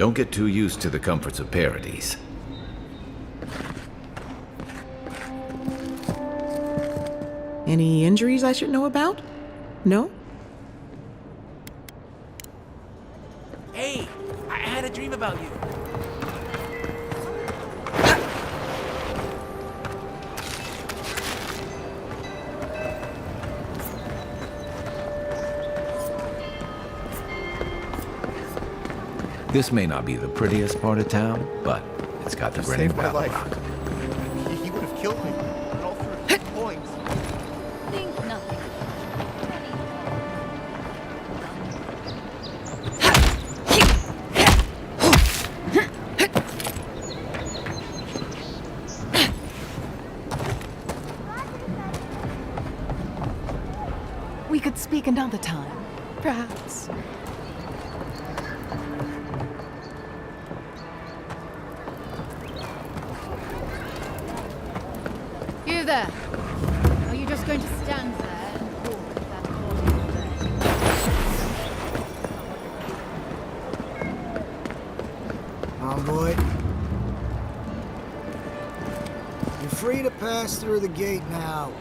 Don't get too used to the comforts of paradise. Any injuries I should know about? No? Hey, I had a dream about you. This may not be the prettiest part of town, but it's got the grinning Saved my battle life. rock. He would have killed me. And all for a few points. Think nothing. We could speak another time, perhaps. You there. Are you just going to stand there and walk that body away? Envoy. You're free to pass through the gate now.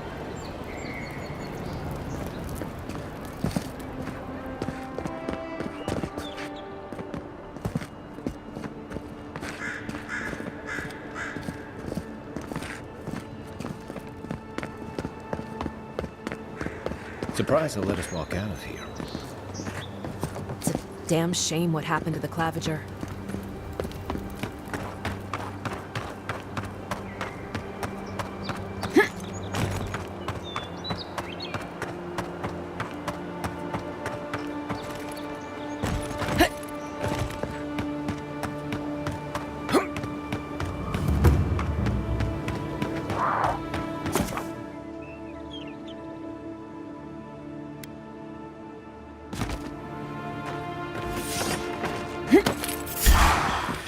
Surprised they'll let us walk out of here. It's a damn shame what happened to the Clavager.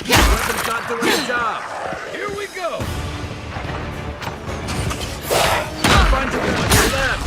Weapons not doing the job. Here we go. Find your one to your left.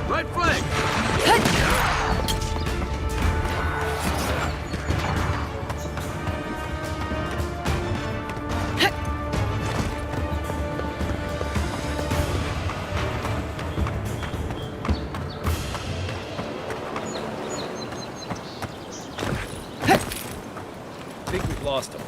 Right flank. I think we've lost him.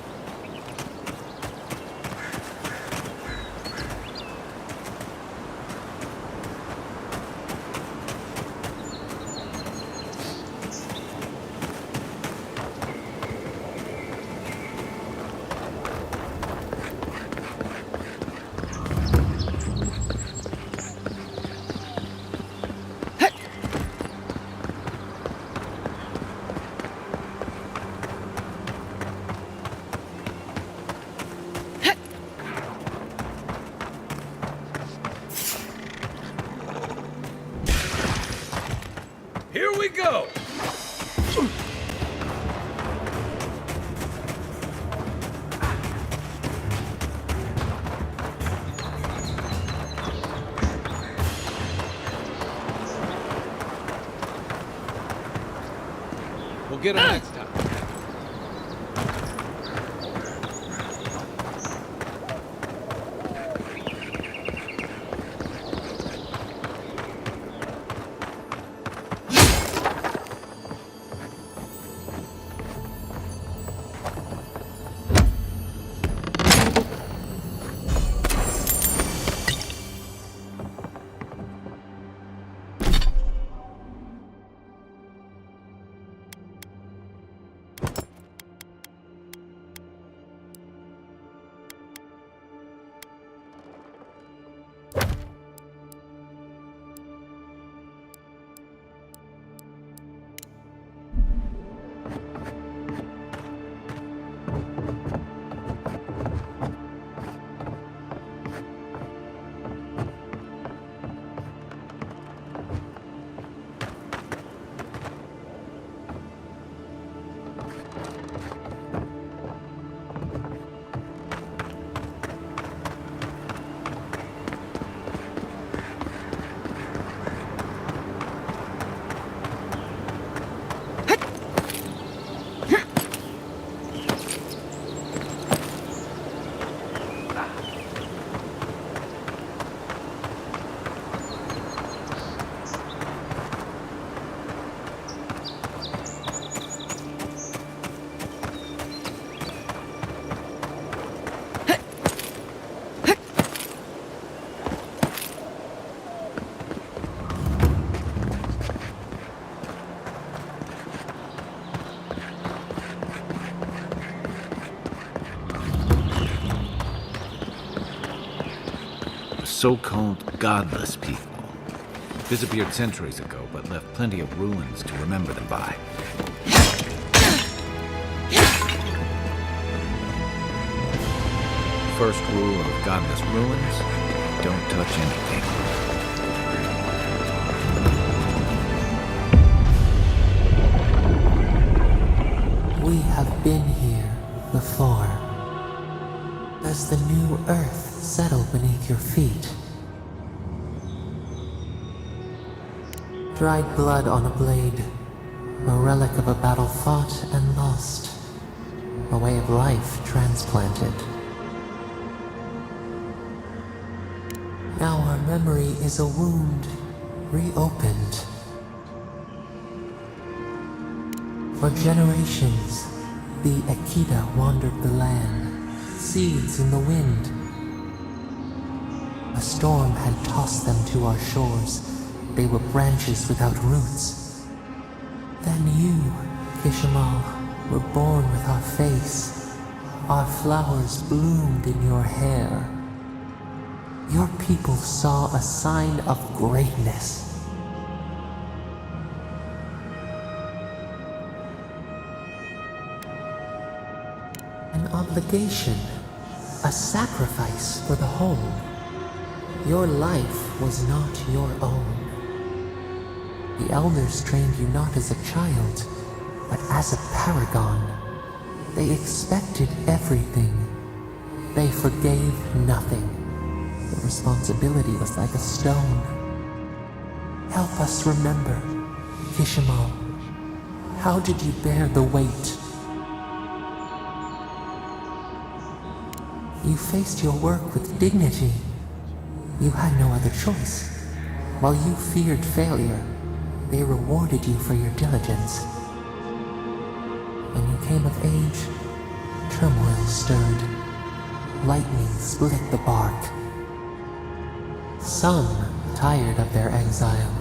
Here we go! We'll get him next time. So-called godless people. Disappeared centuries ago, but left plenty of ruins to remember them by. First rule of godless ruins, don't touch anything. We have been here before. Does the new earth settle beneath your feet? Dried blood on a blade, a relic of a battle fought and lost, a way of life transplanted. Now our memory is a wound reopened. For generations, the Akita wandered the land, seeds in the wind. A storm had tossed them to our shores. They were branches without roots. Then you, Kishimal, were born with our face. Our flowers bloomed in your hair. Your people saw a sign of greatness. An obligation, a sacrifice for the whole. Your life was not your own. The elders trained you not as a child, but as a paragon. They expected everything. They forgave nothing. The responsibility was like a stone. Help us remember, Kishimal. How did you bear the weight? You faced your work with dignity. You had no other choice. While you feared failure, they rewarded you for your diligence. When you came of age, turmoil stirred. Lightning split the bark. Some tired of their exile.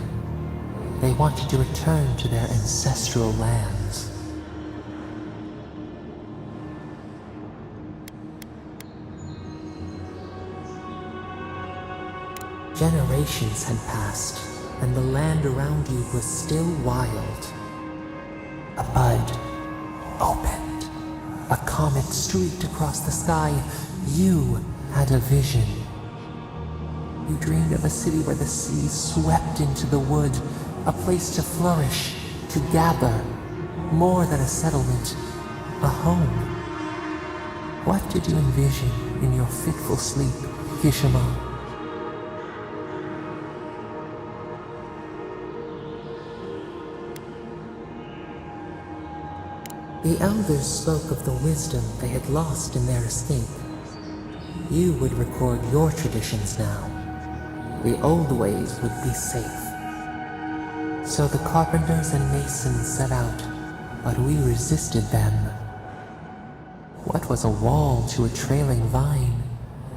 They wanted to return to their ancestral lands. Generations had passed, and the land around you was still wild. A bud opened. A comet streaked across the sky. You had a vision. You dreamed of a city where the sea swept into the wood, a place to flourish, to gather, more than a settlement, a home. What did you envision in your fitful sleep, Kishimal? The elders spoke of the wisdom they had lost in their escape. You would record your traditions now. The old ways would be safe. So the carpenters and masons set out, but we resisted them. What was a wall to a trailing vine?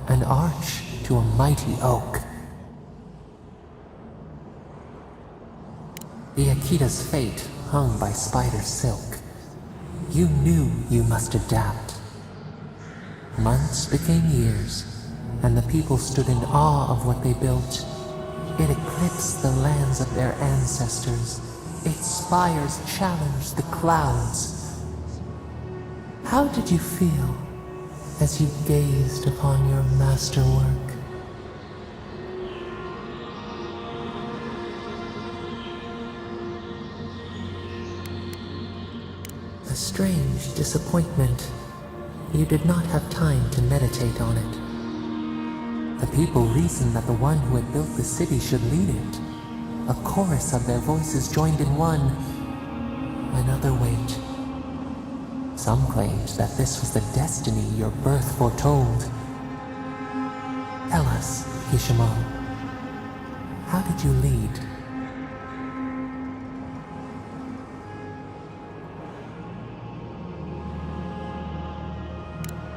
An arch to a mighty oak? The Akita's fate hung by spider silk. You knew you must adapt. Months became years, and the people stood in awe of what they built. It eclipsed the lands of their ancestors. Its spires challenged the clouds. How did you feel as you gazed upon your masterwork? A strange disappointment. You did not have time to meditate on it. The people reasoned that the one who had built the city should lead it. A chorus of their voices joined in one. Another wait. Some claimed that this was the destiny your birth foretold. Tell us, Kishimo, how did you lead?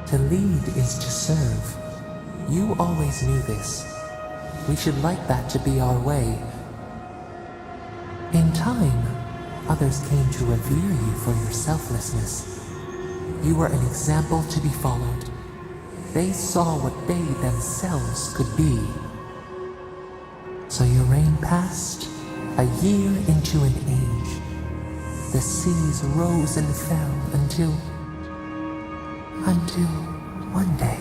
To lead is to serve. You always knew this. We should like that to be our way. In time, others came to revere you for your selflessness. You were an example to be followed. They saw what they themselves could be. So your reign passed, a year into an age. The seas rose and fell until one day,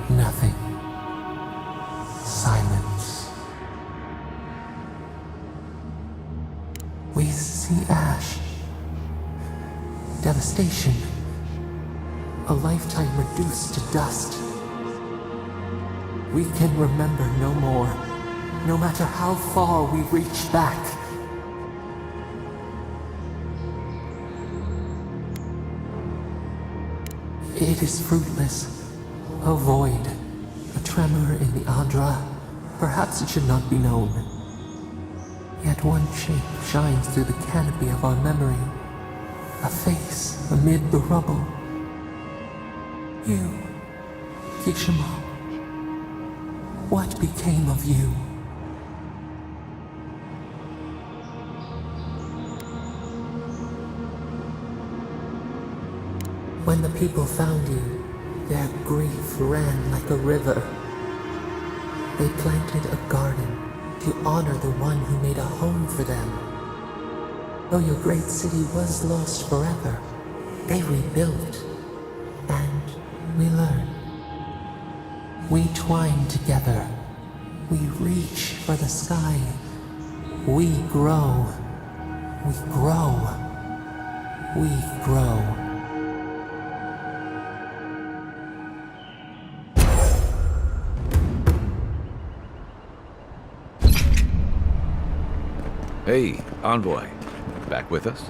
nothing. Silence. We see ash. Devastation. A lifetime reduced to dust. We can remember no more, no matter how far we reach back. It is fruitless. A void. A tremor in the Andra. Perhaps it should not be known. Yet one shape shines through the canopy of our memory. A face amid the rubble. You, Kishimo. What became of you? When the people found you, their grief ran like a river. They planted a garden to honor the one who made a home for them. Though your great city was lost forever, they rebuilt, and we learned. We twine together. We reach for the sky. We grow. We grow. We grow. Hey, Envoy. Back with us?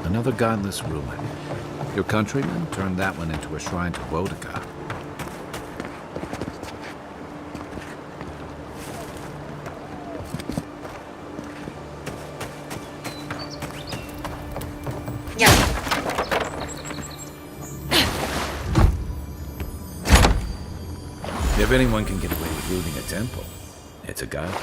Another godless ruin. Your countrymen turned that one into a shrine to Wodaka. If anyone can get away with looting a temple, it's a god.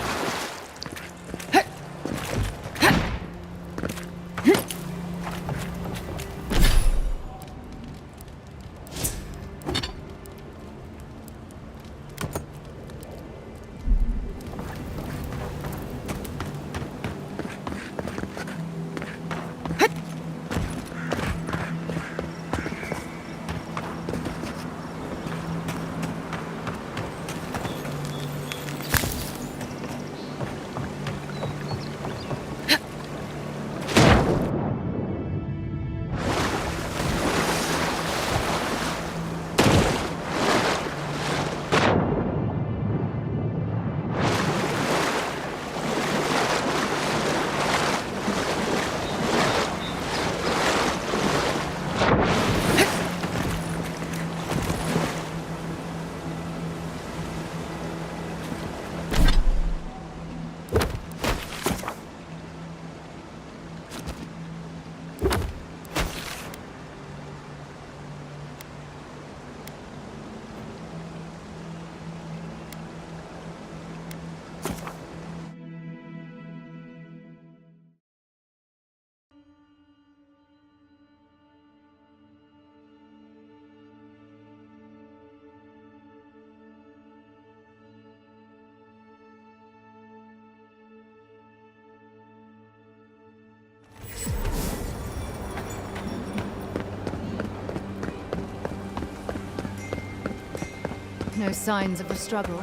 No signs of a struggle.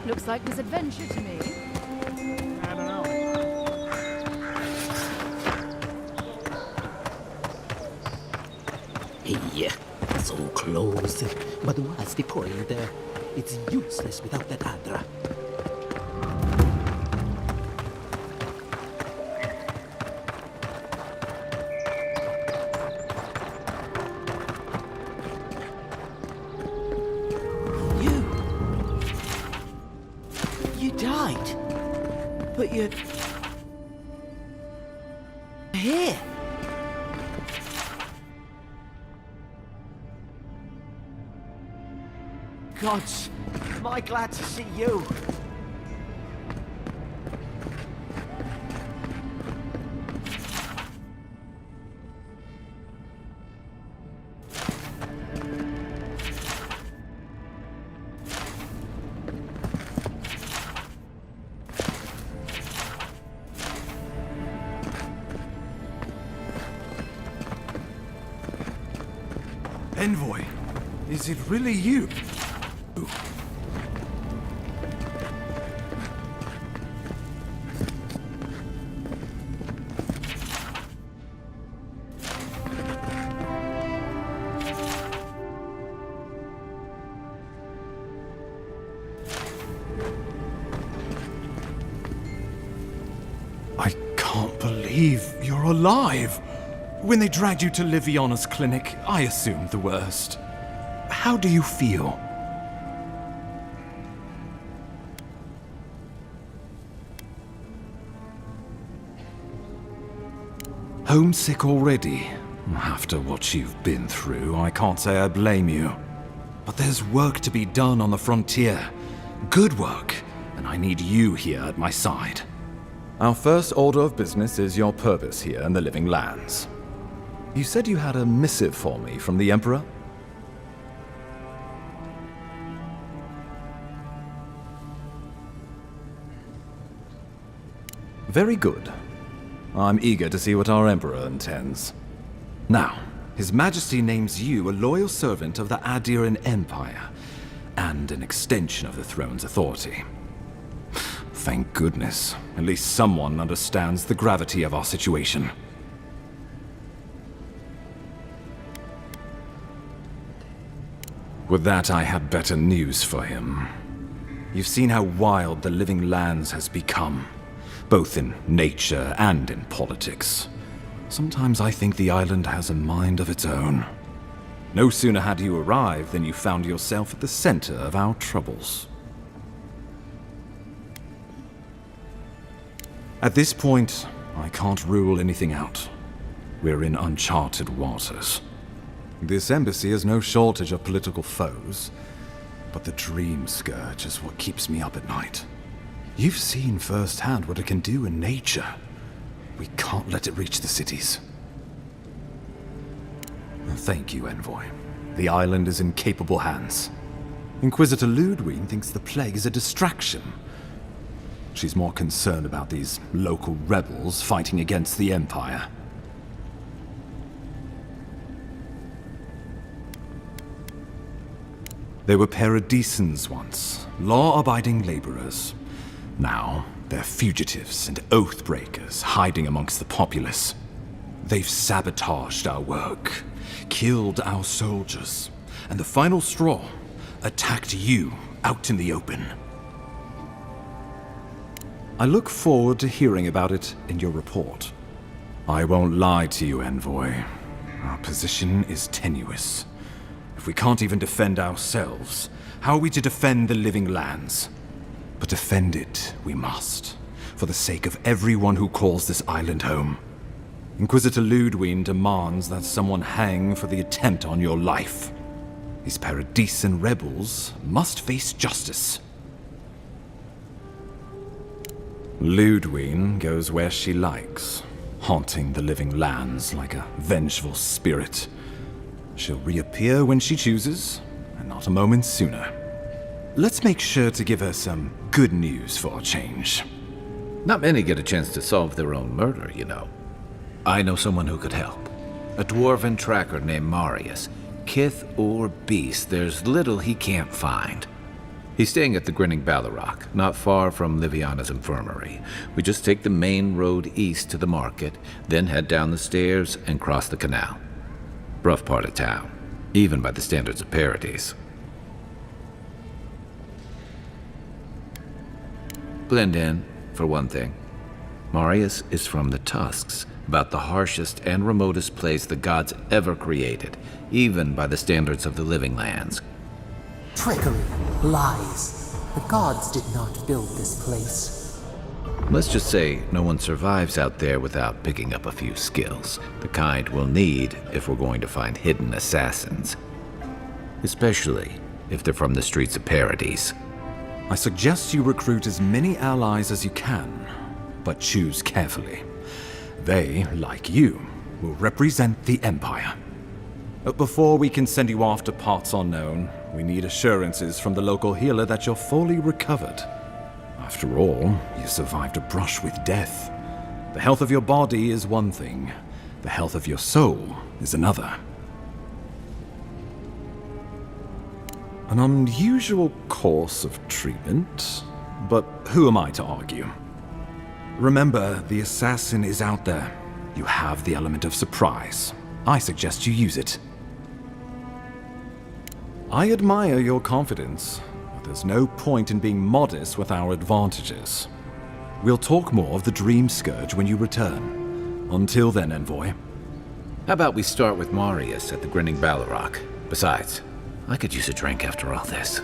Looks like misadventure to me. I don't know. Hey, so close. But what's the point? It's useless without that Adra. You died. But you're here. Gods, am I glad to see you. Envoy, is it really you? I can't believe you're alive. When they dragged you to Liviona's clinic, I assumed the worst. How do you feel? Homesick already? After what you've been through, I can't say I blame you. But there's work to be done on the frontier. Good work, and I need you here at my side. Our first order of business is your purpose here in the Living Lands. You said you had a missive for me from the Emperor? Very good. I'm eager to see what our Emperor intends. Now, His Majesty names you a loyal servant of the Adiran Empire, and an extension of the throne's authority. Thank goodness. At least someone understands the gravity of our situation. With that, I had better news for him. You've seen how wild the Living Lands has become, both in nature and in politics. Sometimes I think the island has a mind of its own. No sooner had you arrived than you found yourself at the center of our troubles. At this point, I can't rule anything out. We're in uncharted waters. This embassy has no shortage of political foes, but the Dream Scourge is what keeps me up at night. You've seen firsthand what it can do in nature. We can't let it reach the cities. Thank you, Envoy. The island is in capable hands. Inquisitor Ludwig thinks the plague is a distraction. She's more concerned about these local rebels fighting against the Empire. They were paradisans once, law-abiding laborers. Now, they're fugitives and oath-breakers hiding amongst the populace. They've sabotaged our work, killed our soldiers, and the final straw, attacked you out in the open. I look forward to hearing about it in your report. I won't lie to you, Envoy. Our position is tenuous. If we can't even defend ourselves, how are we to defend the Living Lands? But defend it we must, for the sake of everyone who calls this island home. Inquisitor Ludwig demands that someone hang for the attempt on your life. These Paradisan rebels must face justice. Ludwig goes where she likes, haunting the Living Lands like a vengeful spirit. She'll reappear when she chooses, and not a moment sooner. Let's make sure to give her some good news for a change. Not many get a chance to solve their own murder, you know. I know someone who could help. A dwarven tracker named Marius. Kith or beast, there's little he can't find. He's staying at the Grinning Ballarrock, not far from Liviana's infirmary. We just take the main road east to the market, then head down the stairs and cross the canal. Rough part of town, even by the standards of Paradise. Blend in, for one thing. Marius is from the Tusks, about the harshest and remotest place the gods ever created, even by the standards of the Living Lands. Trickery, lies. The gods did not build this place. Let's just say no one survives out there without picking up a few skills, the kind we'll need if we're going to find hidden assassins. Especially if they're from the streets of Paradise. I suggest you recruit as many allies as you can, but choose carefully. They, like you, will represent the Empire. But before we can send you off to parts unknown, we need assurances from the local healer that you're fully recovered. After all, you survived a brush with death. The health of your body is one thing. The health of your soul is another. An unusual course of treatment, but who am I to argue? Remember, the assassin is out there. You have the element of surprise. I suggest you use it. I admire your confidence, but there's no point in being modest with our advantages. We'll talk more of the Dream Scourge when you return. Until then, Envoy. How about we start with Marius at the Grinning Ballarrock? Besides, I could use a drink after all this.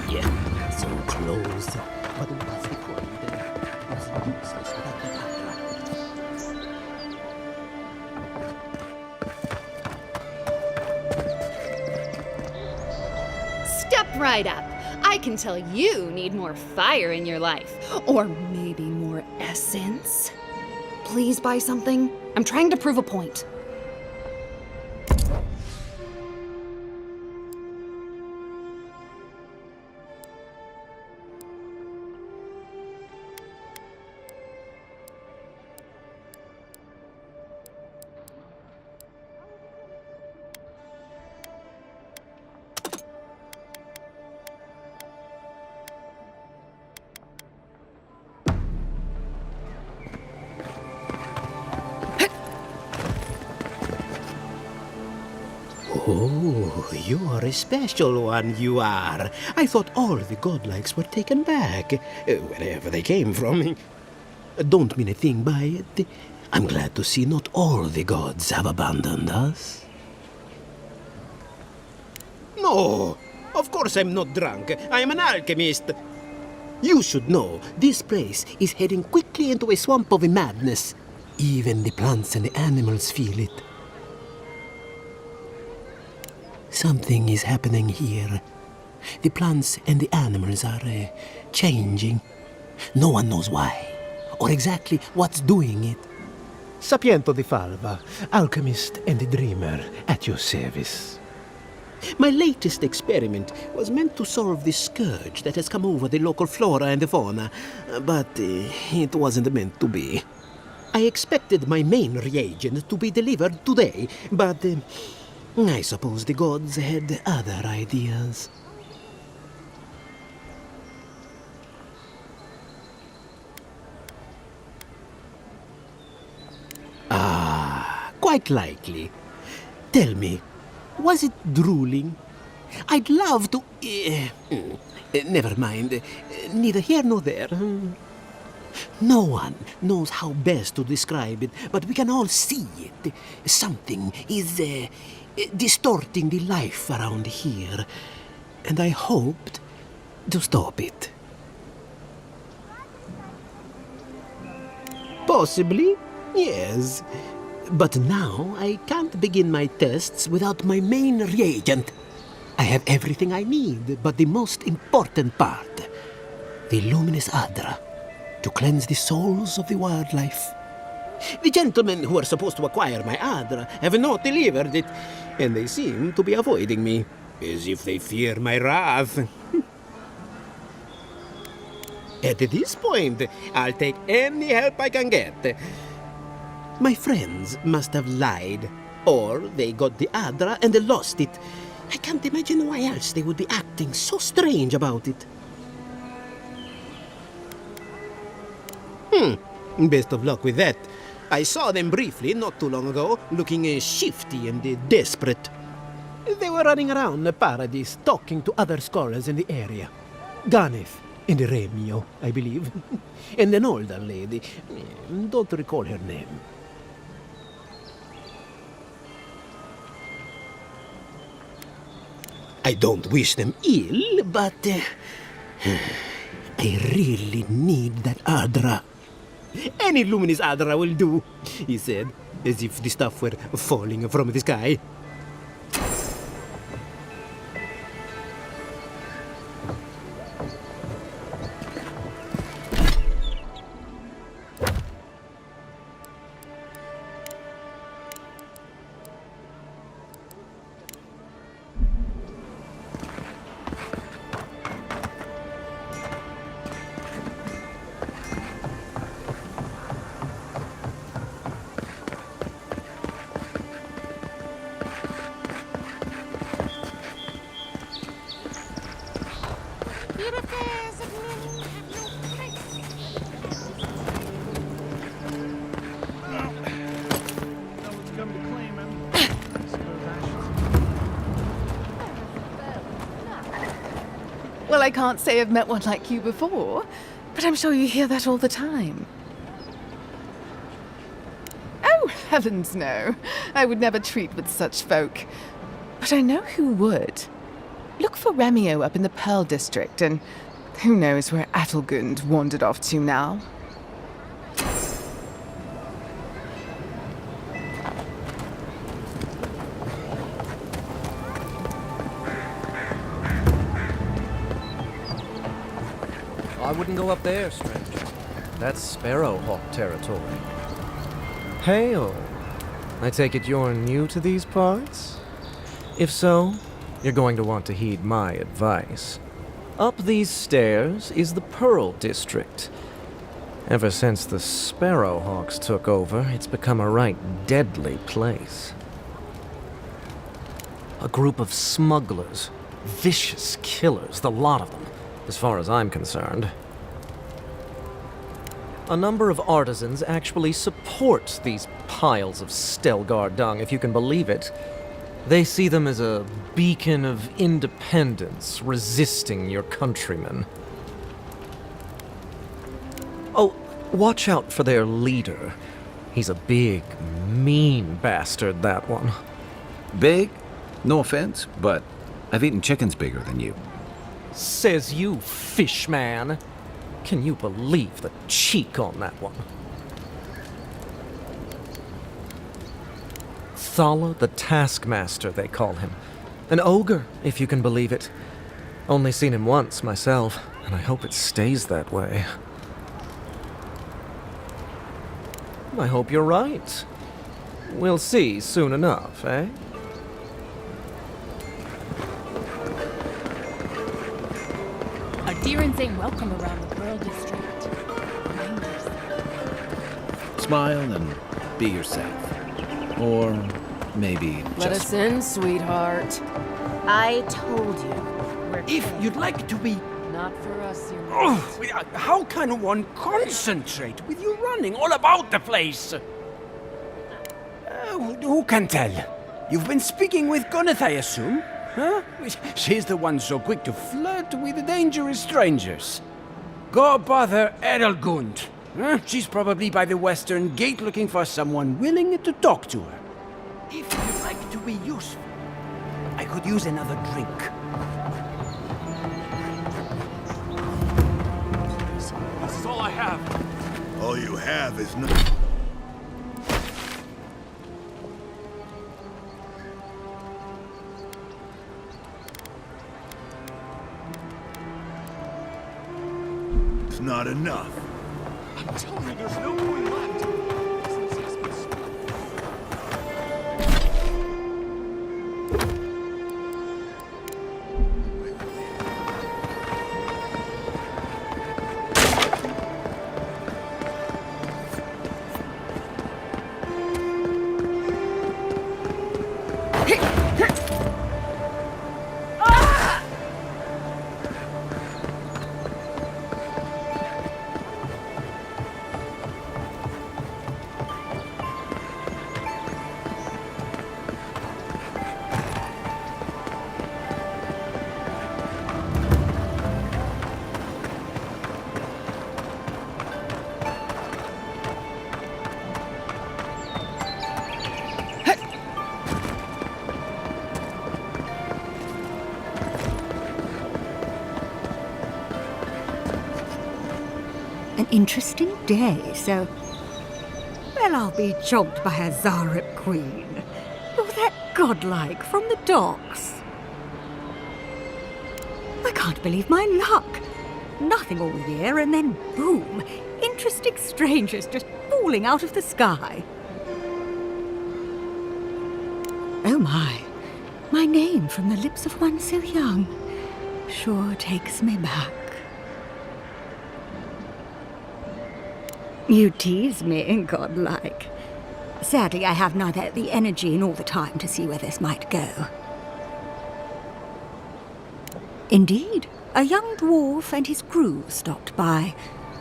Yeah, so close. But what's the point there? It's useless without the camera. Step right up. I can tell you need more fire in your life. Or maybe more essence. Please buy something. I'm trying to prove a point. Oh, you are a special one, you are. I thought all the godlikes were taken back, wherever they came from. Don't mean a thing by it. I'm glad to see not all the gods have abandoned us. No, of course I'm not drunk. I'm an alchemist. You should know, this place is heading quickly into a swamp of madness. Even the plants and the animals feel it. Something is happening here. The plants and the animals are changing. No one knows why, or exactly what's doing it. Sapiento di Falva, alchemist and dreamer, at your service. My latest experiment was meant to solve the scourge that has come over the local flora and the fauna, but it wasn't meant to be. I expected my main reagent to be delivered today, but I suppose the gods had other ideas. Ah, quite likely. Tell me, was it drooling? I'd love to... never mind. Neither here nor there. No one knows how best to describe it, but we can all see it. Something is distorting the life around here. and I hoped to stop it. Possibly, yes. But now I can't begin my tests without my main reagent. I have everything I need, but the most important part, the luminous Adra, to cleanse the souls of the wildlife. The gentlemen who are supposed to acquire my Adra have not delivered it, and they seem to be avoiding me, as if they fear my wrath. At this point, I'll take any help I can get. My friends must have lied, or they got the Adra and they lost it. I can't imagine why else they would be acting so strange about it. Best of luck with that. I saw them briefly not too long ago, looking shifty and desperate. They were running around the paradise, talking to other scholars in the area. Ganef and Remio, I believe. And an older lady. Don't recall her name. I don't wish them ill, but I really need that Adra. Any luminous Adra will do, he said, as if the stuff were falling from the sky. Well, I can't say I've met one like you before, but I'm sure you hear that all the time. Oh, heavens no. I would never treat with such folk. But I know who would. Look for Remio up in the Pearl District, and who knows where Adelgund wandered off to now. I wouldn't go up there, stranger. That's Sparrowhawk territory. Hey-oh. I take it you're new to these parts? If so, you're going to want to heed my advice. Up these stairs is the Pearl District. Ever since the Sparrowhawks took over, it's become a right deadly place. A group of smugglers, vicious killers, the lot of them, as far as I'm concerned. A number of artisans actually support these piles of Stelgar dung, if you can believe it. They see them as a beacon of independence, resisting your countrymen. Oh, watch out for their leader. He's a big, mean bastard, that one. Big? No offense, but I've eaten chickens bigger than you. Says you, fish man. Can you believe the cheek on that one? Thala the Taskmaster, they call him. An ogre, if you can believe it. Only seen him once, myself, and I hope it stays that way. I hope you're right. We'll see soon enough, eh? Adherents ain't welcome around the Pearl District. Smile and be yourself. Or maybe Let just... us in, sweetheart. I told you. If you'd like to be... Not for us, you're Oh, how can one concentrate with you running all about the place? Who can tell? You've been speaking with Goneth, I assume? Huh? She's the one so quick to flirt with dangerous strangers. Go bother Edelgund. Huh? She's probably by the western gate looking for someone willing to talk to her. If you'd like to be useful, I could use another drink. all I have. All you have is no... It's not enough. I'm telling you, there's no point left. An interesting day, so... Well, I'll be jogged by a Zarep queen. Oh, that godlike from the docks. I can't believe my luck. Nothing all year, and then boom! Interesting strangers just falling out of the sky. Oh my. My name from the lips of one so young sure takes me back. You tease me, godlike. Sadly, I have neither the energy nor the time to see where this might go. Indeed, a young dwarf and his crew stopped by.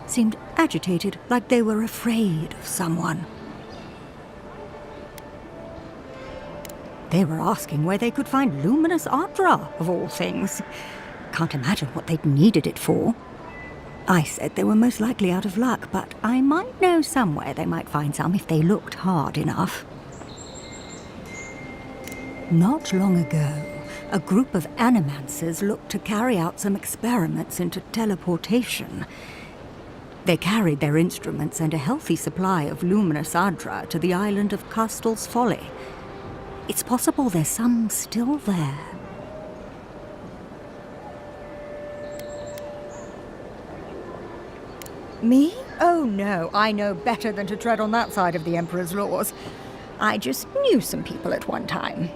Seemed agitated, like they were afraid of someone. They were asking where they could find luminous Ardra, of all things. Can't imagine what they'd needed it for. I said they were most likely out of luck, but I might know somewhere they might find some if they looked hard enough. Not long ago, a group of animancers looked to carry out some experiments into teleportation. They carried their instruments and a healthy supply of luminous Ardra to the island of Castel's Folly. It's possible there's some still there. Me? Oh no, I know better than to tread on that side of the Emperor's laws. I just knew some people at one time.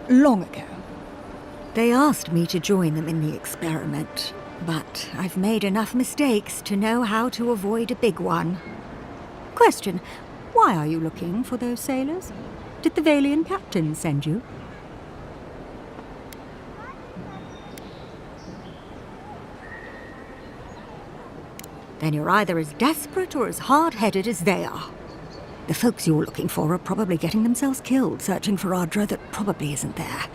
Long ago. They asked me to join them in the experiment, but I've made enough mistakes to know how to avoid a big one. Question, why are you looking for those sailors? Did the Valian captain send you? Then you're either as desperate or as hard-headed as they are. The folks you're looking for are probably getting themselves killed searching for Ardra that probably isn't there.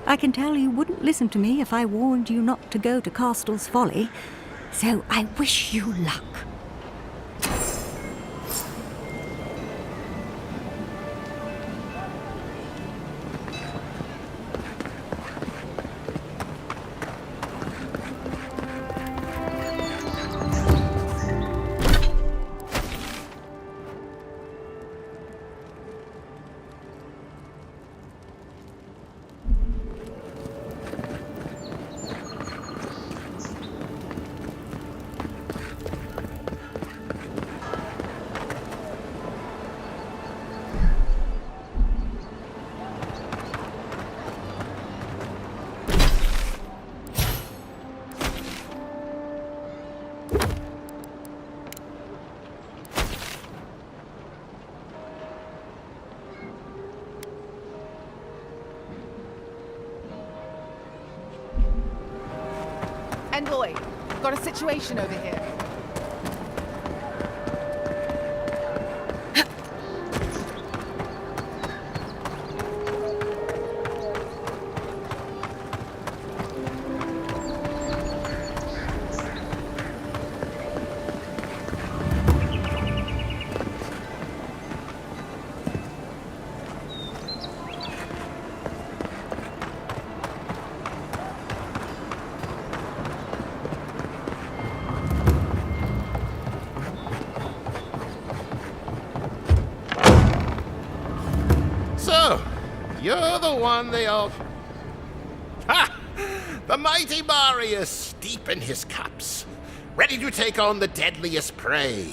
I can tell you wouldn't listen to me if I warned you not to go to Castel's Folly, so I wish you luck. Envoy, got a situation over here. You're the one they all... Ha! The mighty Marius, deep in his cups, ready to take on the deadliest prey,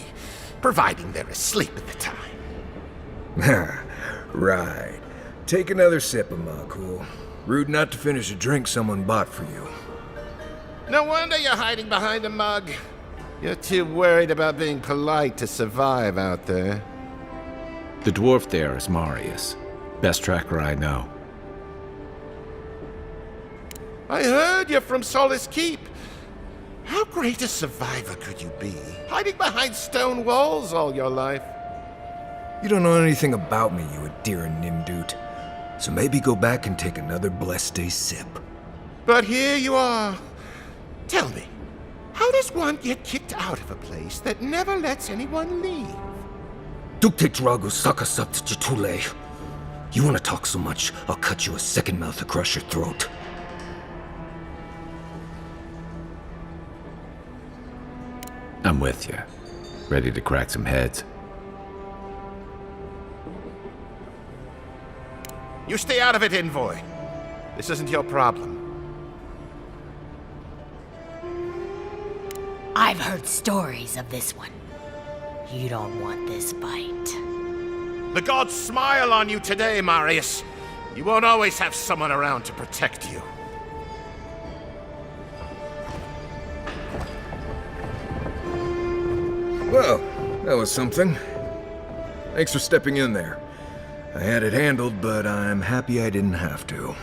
providing they're asleep at the time. Right. Take another sip of my cool. Rude not to finish a drink someone bought for you. No wonder you're hiding behind a mug. You're too worried about being polite to survive out there. The dwarf there is Marius. Best tracker I know. I heard you're from Solace Keep. How great a survivor could you be, hiding behind stone walls all your life? You don't know anything about me, you Adira Nimdut. So maybe go back and take another blessed day sip. But here you are. Tell me, how does one get kicked out of a place that never lets anyone leave? Dukte Drago Sakasapt Jitule. You want to talk so much, I'll cut you a second mouth across your throat. I'm with you. Ready to crack some heads. You stay out of it, Envoy. This isn't your problem. I've heard stories of this one. You don't want this fight. The gods smile on you today, Marius. You won't always have someone around to protect you. Well, that was something. Thanks for stepping in there. I had it handled, but I'm happy I didn't have to.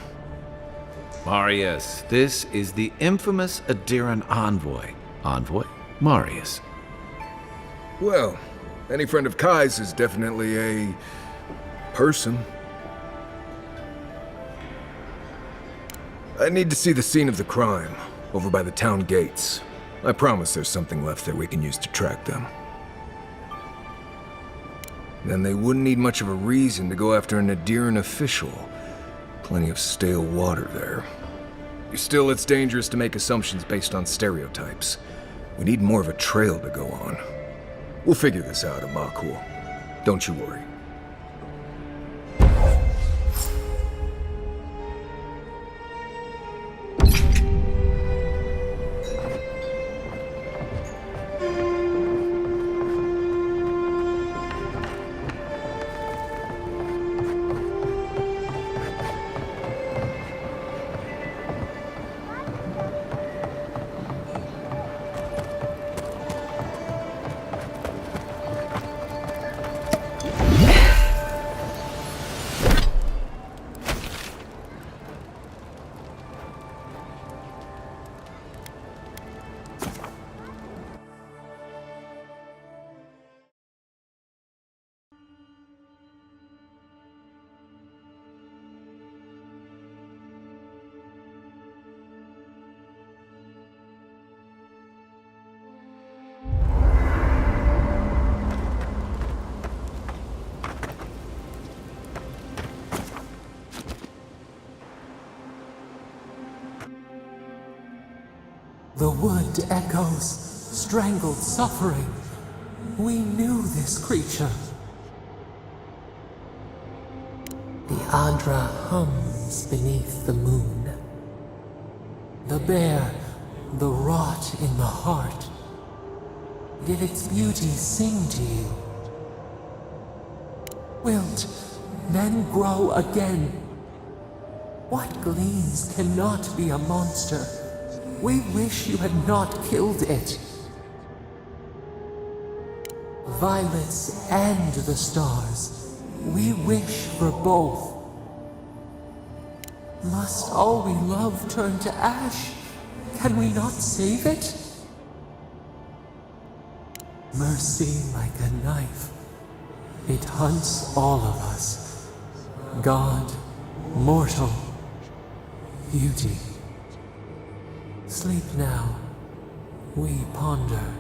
Marius, this is the infamous Adiran envoy. Envoy? Marius. Well, any friend of Kai's is definitely a... person. I need to see the scene of the crime, over by the town gates. I promise there's something left there we can use to track them. Then they wouldn't need much of a reason to go after an Adiran official. Plenty of stale water there. Still, it's dangerous to make assumptions based on stereotypes. We need more of a trail to go on. We'll figure this out, Amakul. Don't you worry. The wood echoes, strangled suffering. We knew this creature. The Adra hums beneath the moon. The bear, the rot in the heart. Did its beauty sing to you? Wilt, then grow again. What gleams cannot be a monster? We wish you had not killed it. Violets and the stars, we wish for both. Must all we love turn to ash? Can we not save it? Mercy like a knife, it hunts all of us. God, mortal, beauty. Sleep now, we ponder.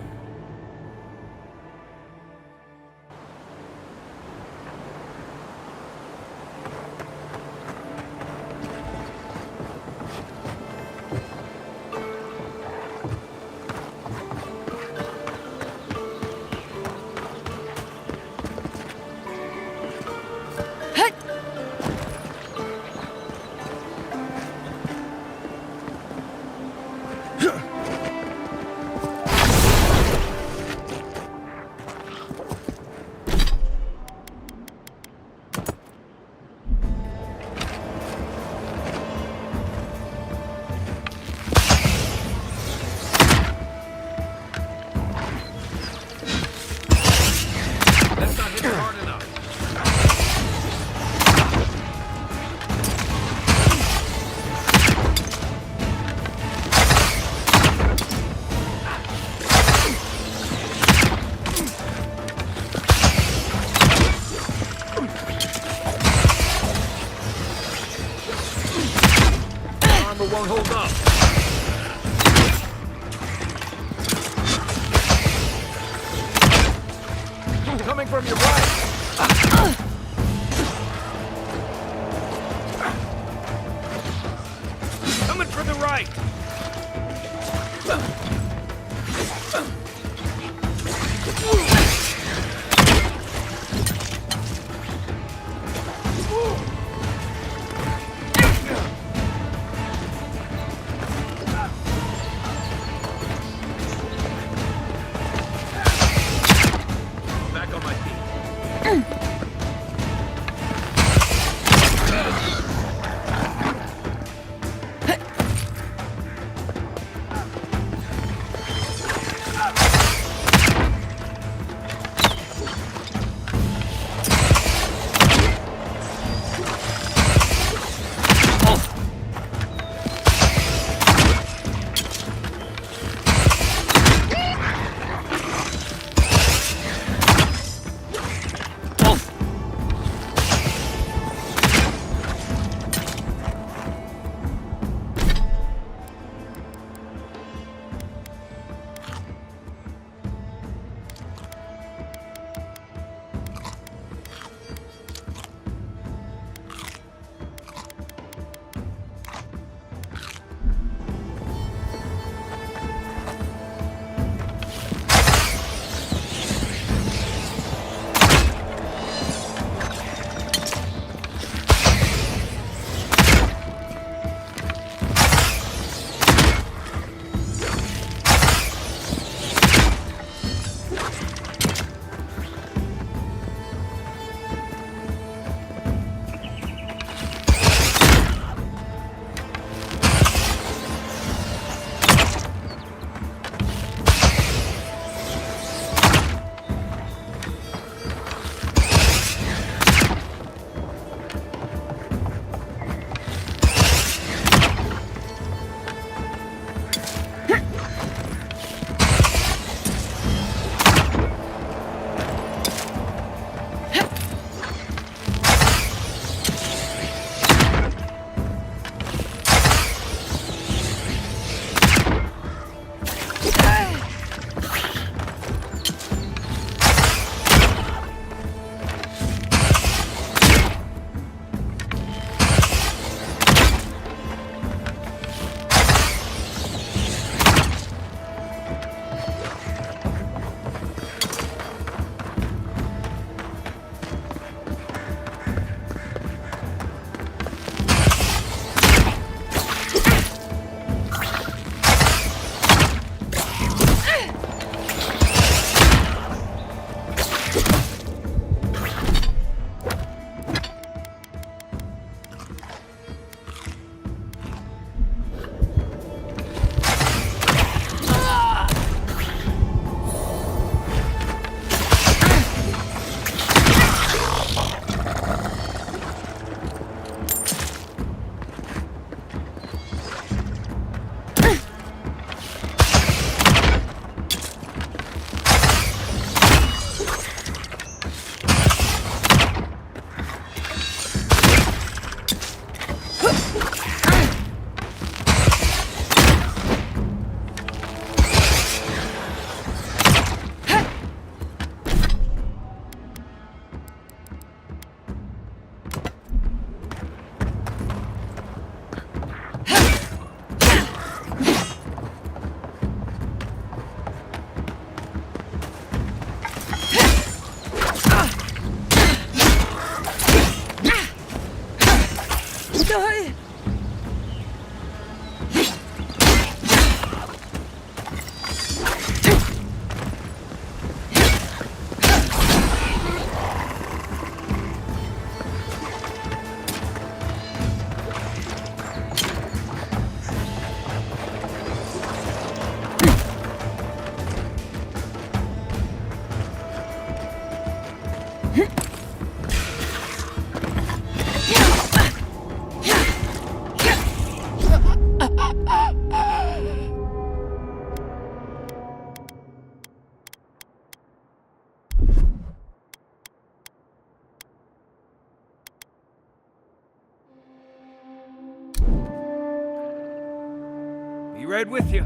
coming from your right! Coming from the right! Back on my feet. Be right with you.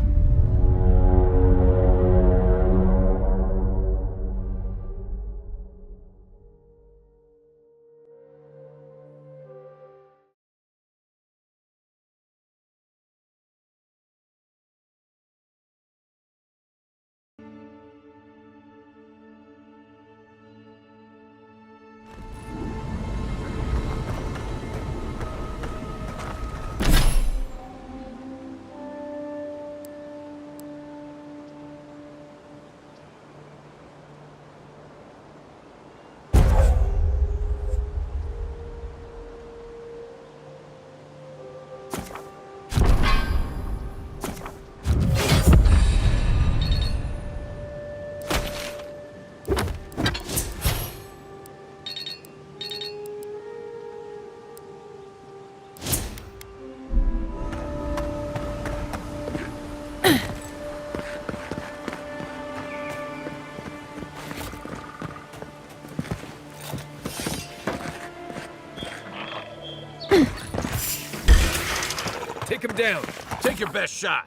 Take him down. Take your best shot.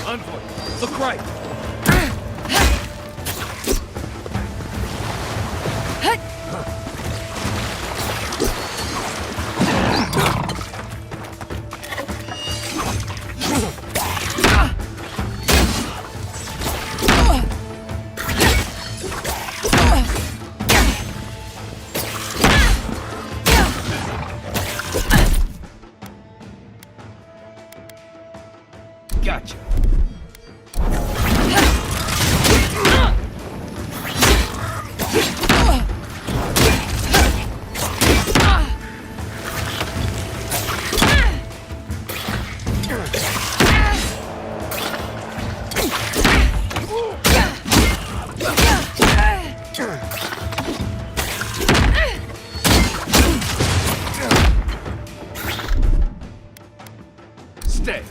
Envoy, look right. Gotcha. Stay.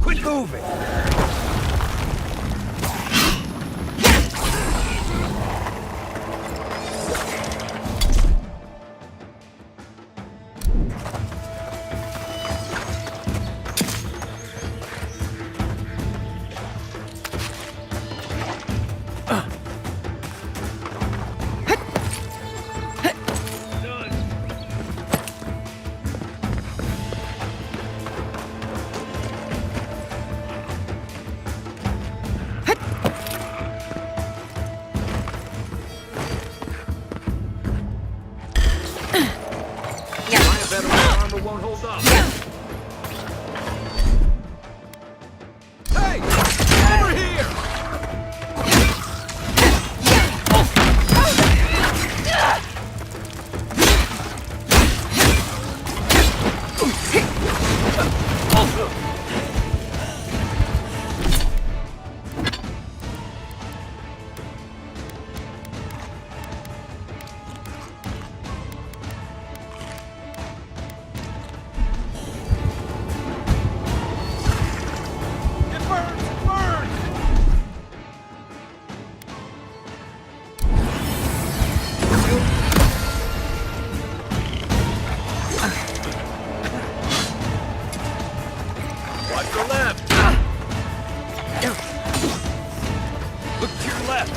Quit moving. Armor won't hold up. Hey! Over here! Watch your left. Look to your left.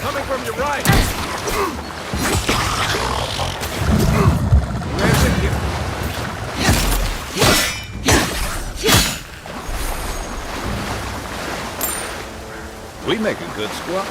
Coming from your right. Right with you. We make a good squad.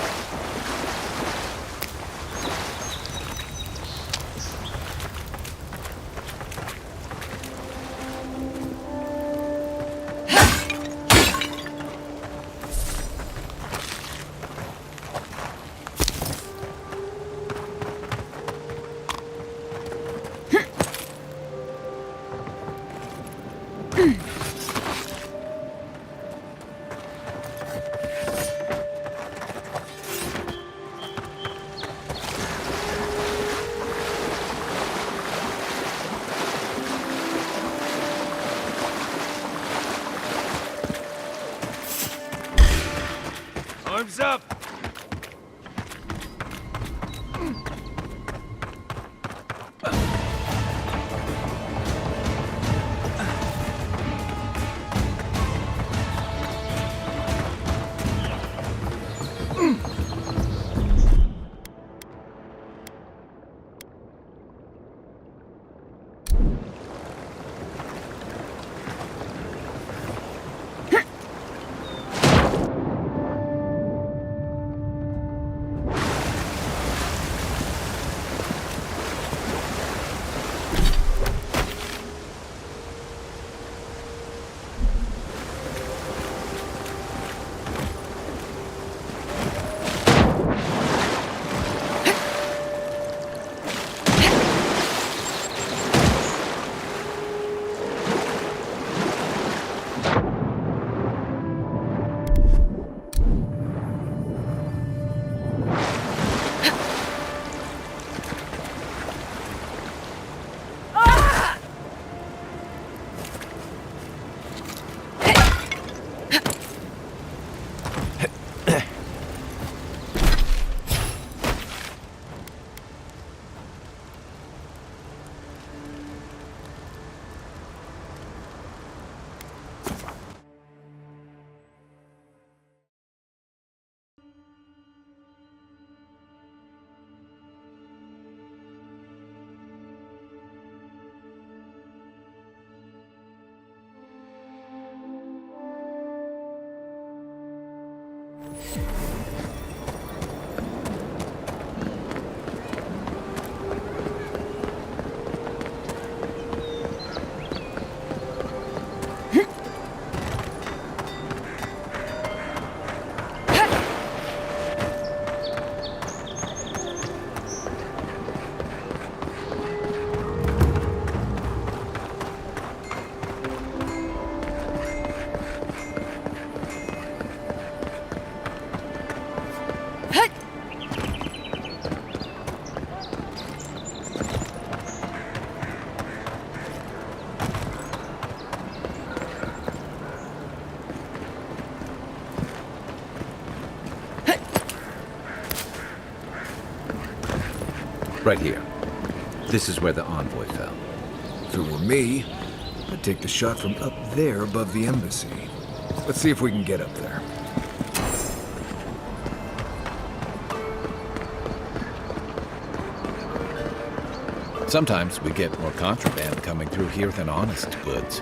up! Right here. This is where the envoy fell. If it were me, I'd take the shot from up there above the embassy. Let's see if we can get up there. Sometimes we get more contraband coming through here than honest goods.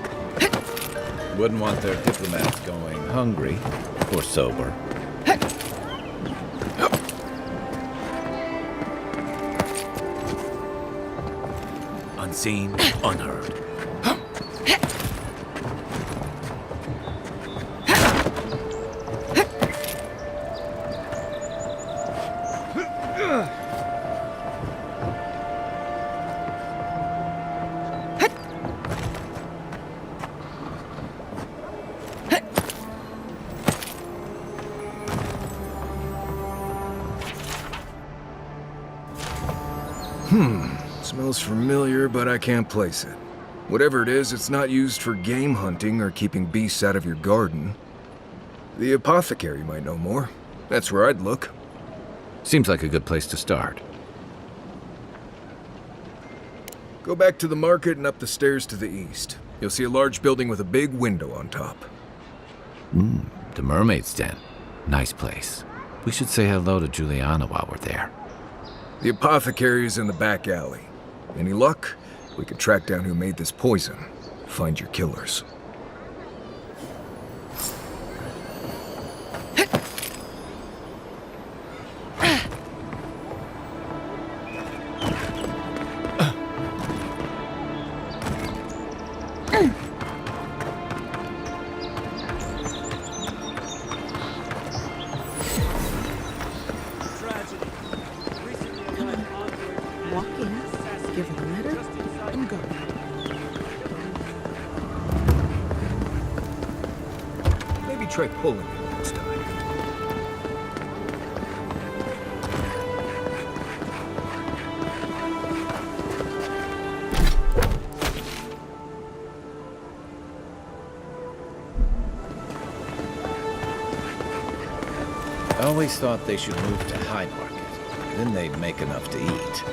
Wouldn't want their diplomats going hungry or sober. Unseen, unheard. Smells familiar, but I can't place it. Whatever it is, it's not used for game hunting or keeping beasts out of your garden. The apothecary might know more. That's where I'd look. Seems like a good place to start. Go back to the market and up the stairs to the east. You'll see a large building with a big window on top. The Mermaid's Den. Nice place. We should say hello to Juliana while we're there. The apothecary is in the back alley. Any luck? We could track down who made this poison. Find your killers. Try pulling it next time. always thought they should move to High Market. Then they'd make enough to eat.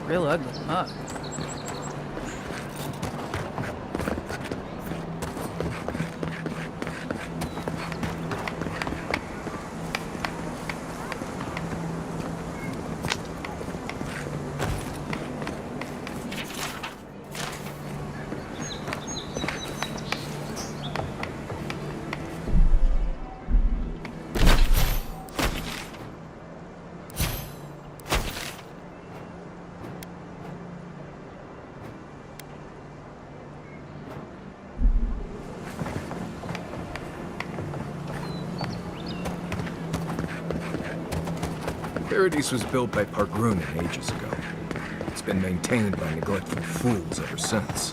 Real ugly mug. Paradise was built by Pargrunin ages ago. It's been maintained by neglectful fools ever since.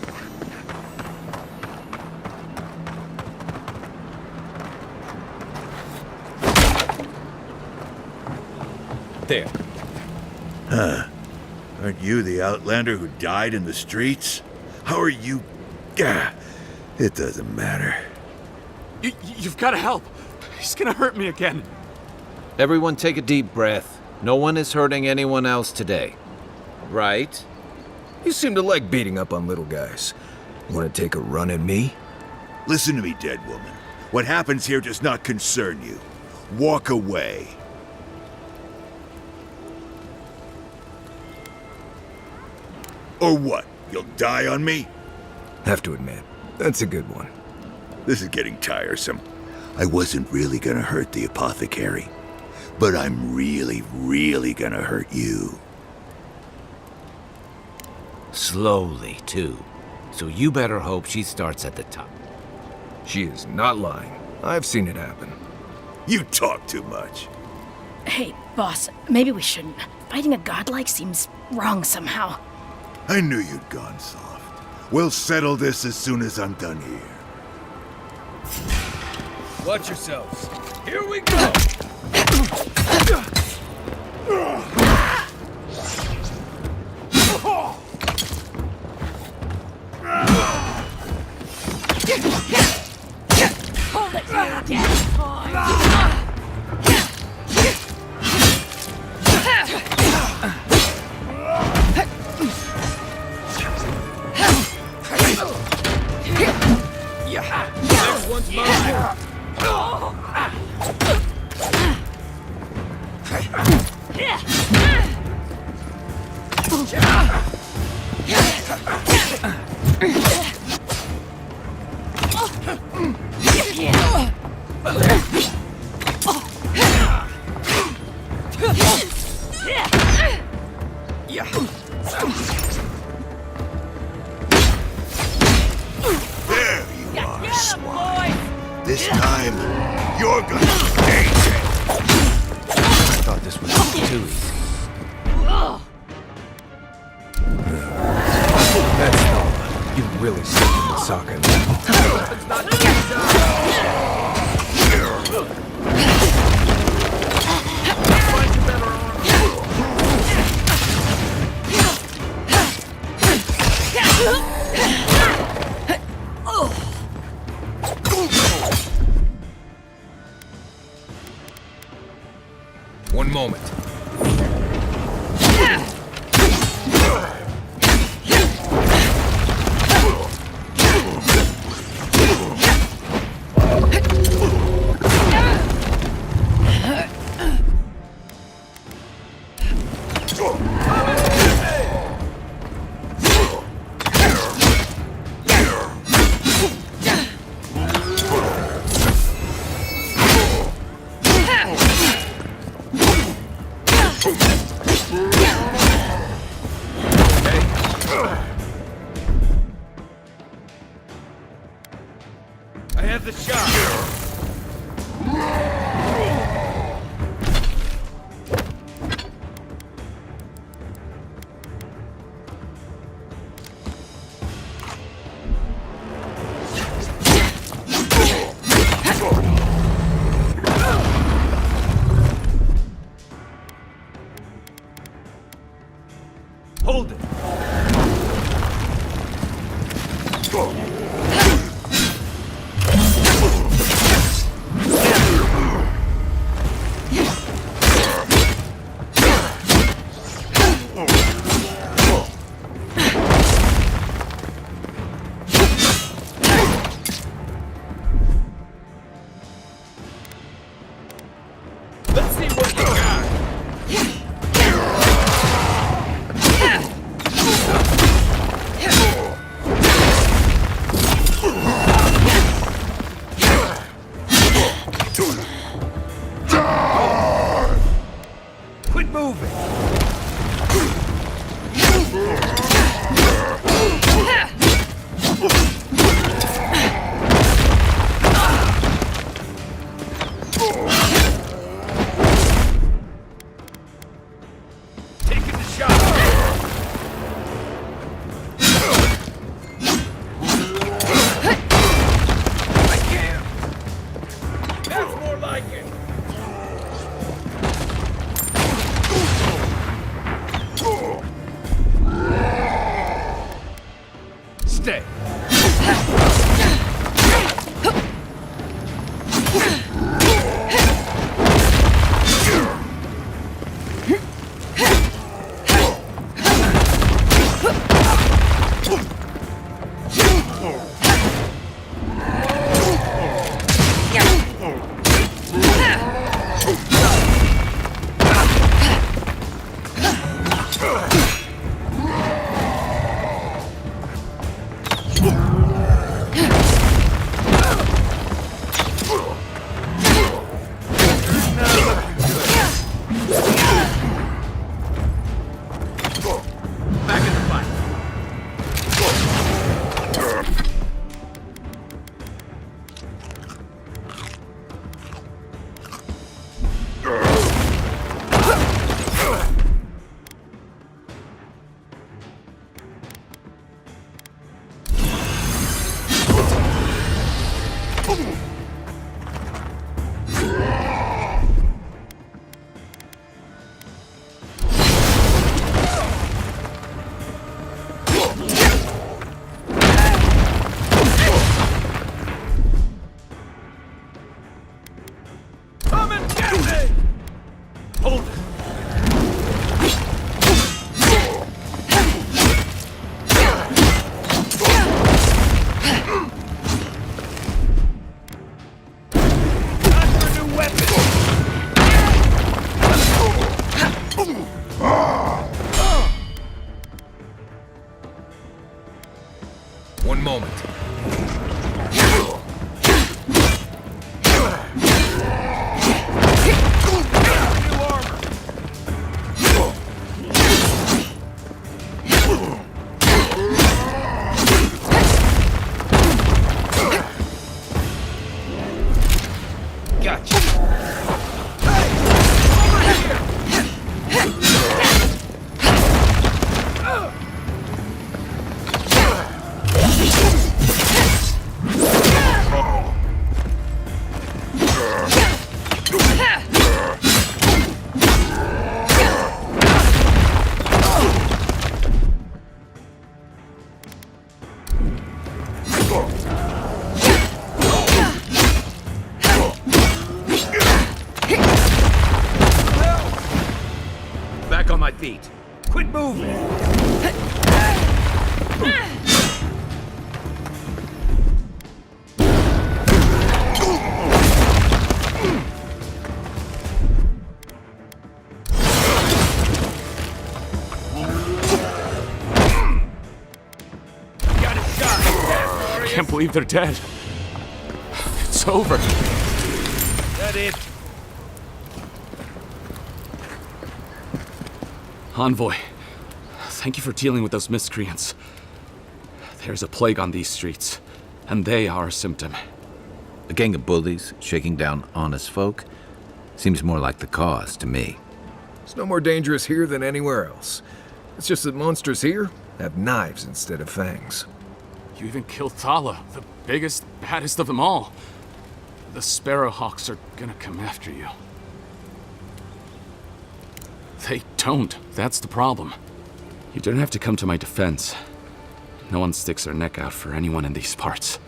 There. Huh. Aren't you the outlander who died in the streets? How are you... Gah. It doesn't matter. You've got to help. He's gonna hurt me again. Everyone take a deep breath. No one is hurting anyone else today. Right? You seem to like beating up on little guys. Want to take a run at me? Listen to me, dead woman. What happens here does not concern you. Walk away. Or what? You'll die on me? Have to admit, that's a good one. This is getting tiresome. I wasn't really gonna hurt the apothecary, but I'm really, really gonna hurt you. Slowly, too. So you better hope she starts at the top. She is not lying. I've seen it happen. You talk too much. Hey, boss, maybe we shouldn't. Fighting a godlike seems wrong somehow. I knew you'd gone soft. We'll settle this as soon as I'm done here. Watch yourselves. Here we go! Hold it, you dead boy! This one's mine! There you are, swine. This time, you're gonna pay. I thought this was too easy. That's all. You really stepped in the socket. One moment. I have the shot. Quit moving! Taking the shot! I can't! That's more like it! Stay! Back in the fight. Come and get me! Hold it! Time for a new weapon! One moment. New armor! Gotcha! Hey! Over here! Back on my feet. Quit moving! Got a shot! I can't believe they're dead. It's over. That it? Envoy, thank you for dealing with those miscreants. There's a plague on these streets, and they are a symptom. A gang of bullies shaking down honest folk seems more like the cause to me. It's no more dangerous here than anywhere else. It's just that monsters here have knives instead of fangs. You even killed Thala, the biggest, baddest of them all. The Sparrowhawks are gonna come after you. They don't. That's the problem. You don't have to come to my defense. No one sticks their neck out for anyone in these parts.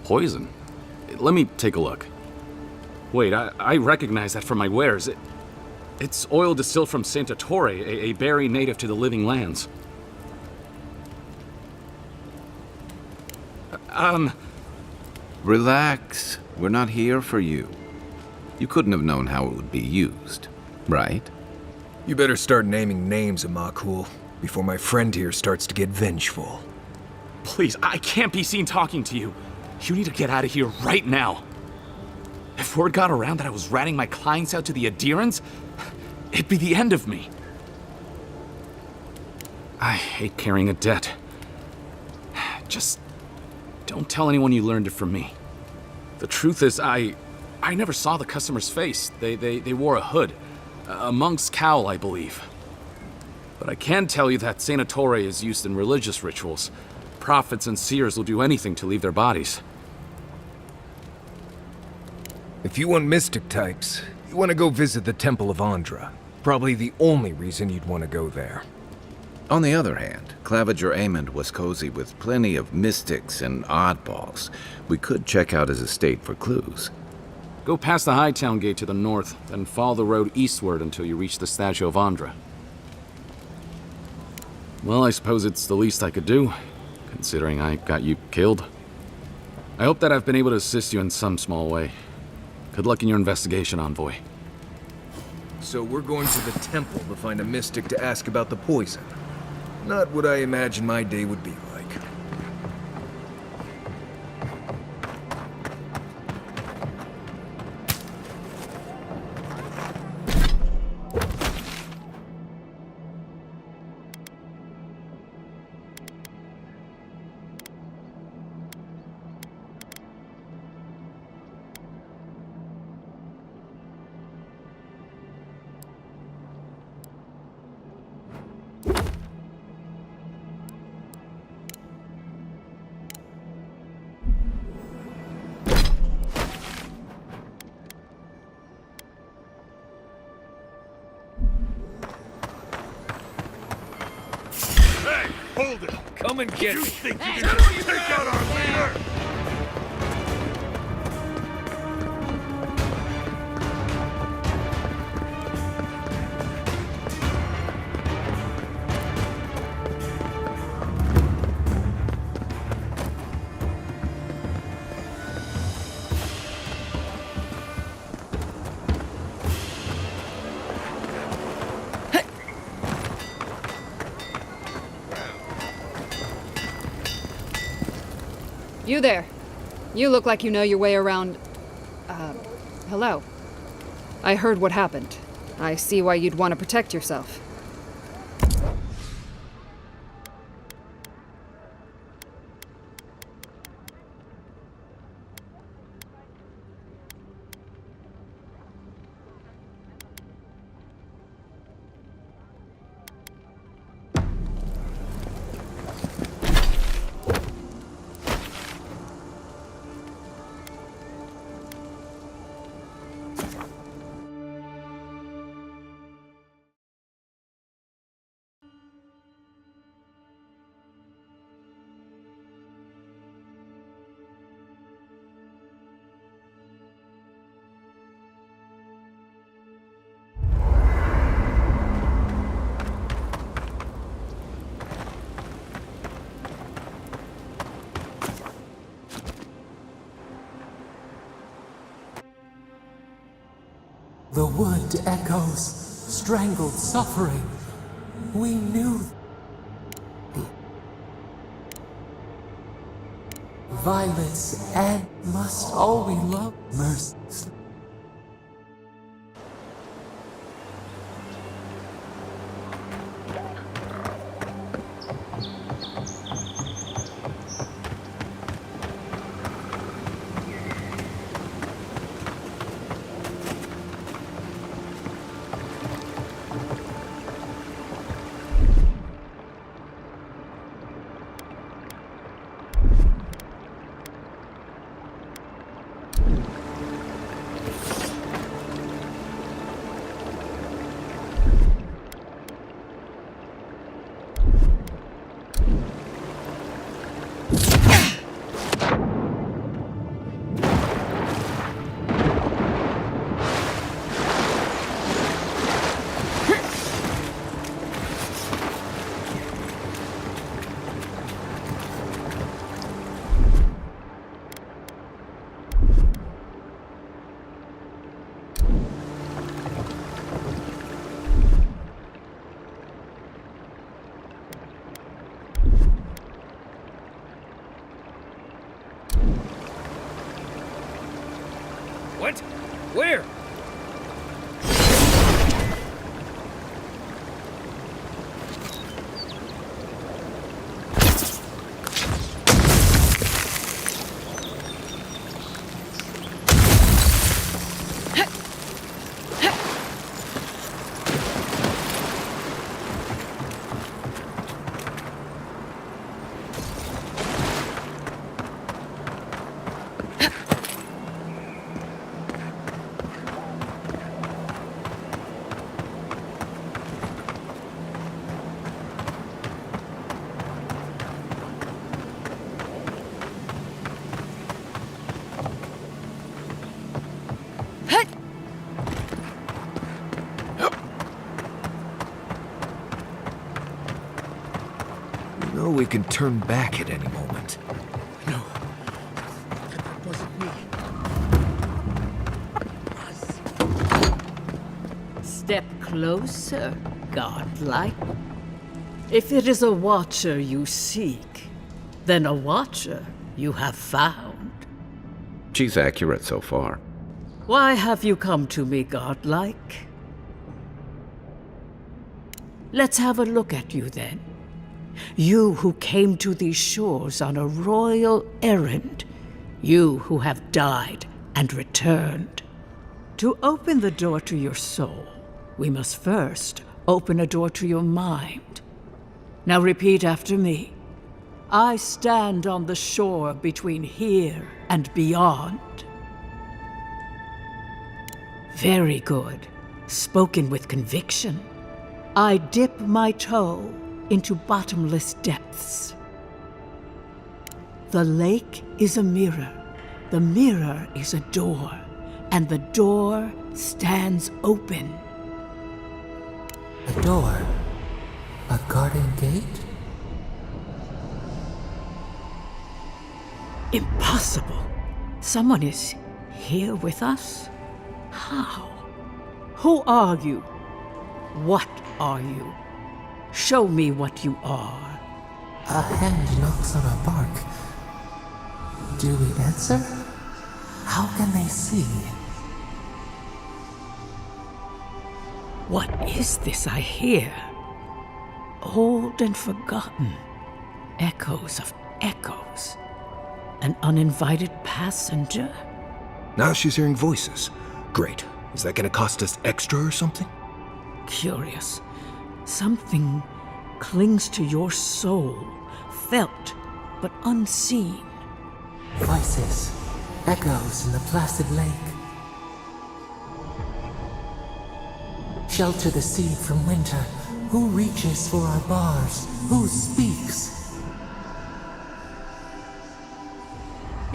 Poison? Let me take a look. Wait, I recognize that from my wares. It's oil distilled from Saint Ettore, a berry native to the Living Lands. Relax. We're not here for you. You couldn't have known how it would be used, right? You better start naming names, Amakul, before my friend here starts to get vengeful. Please, I can't be seen talking to you. You need to get out of here right now. If word got around that I was ratting my clients out to the adherents, it'd be the end of me. I hate carrying a debt. Just don't tell anyone you learned it from me. The truth is, I never saw the customer's face. They wore a hood. A monk's cowl, I believe. But I can tell you that Saint Ettore is used in religious rituals. Prophets and seers will do anything to leave their bodies. If you want mystic types, you want to go visit the Temple of Andra. Probably the only reason you'd want to go there. On the other hand, Claviger Amond was cozy with plenty of mystics and oddballs. We could check out his estate for clues. Go past the Hightown Gate to the north, then follow the road eastward until you reach the statue of Andra. Well, I suppose it's the least I could do, considering I got you killed. I hope that I've been able to assist you in some small way. Good luck in your investigation, Envoy. So we're going to the temple to find a mystic to ask about the poison. Not what I imagine my day would be like. Hold it! Come and get You me! think you can just take out our leader? You there. You look like you know your way around... hello. I heard what happened. I see why you'd want to protect yourself. The wood echoes, strangled suffering. We knew violence and must all we love mercy. What? Where? We can turn back at any moment. No. That wasn't me. Step closer, godlike. If it is a watcher you seek, then a watcher you have found. She's accurate so far. Why have you come to me, godlike? Let's have a look at you then. You who came to these shores on a royal errand. You who have died and returned. To open the door to your soul, we must first open a door to your mind. Now repeat after me. I stand on the shore between here and beyond. Very good. Spoken with conviction. I dip my toe into bottomless depths. The lake is a mirror, the mirror is a door, and the door stands open. A door? A garden gate? Impossible. Someone is here with us? How? Who are you? What are you? Show me what you are. A hand knocks on our bark. Do we answer? How can they see? What is this I hear? Old and forgotten. Echoes of echoes. An uninvited passenger? Now she's hearing voices. Great. Is that gonna cost us extra or something? Curious. Something clings to your soul, felt but unseen. Voices, echoes in the placid lake. Shelter the seed from winter. Who reaches for our bars? Who speaks?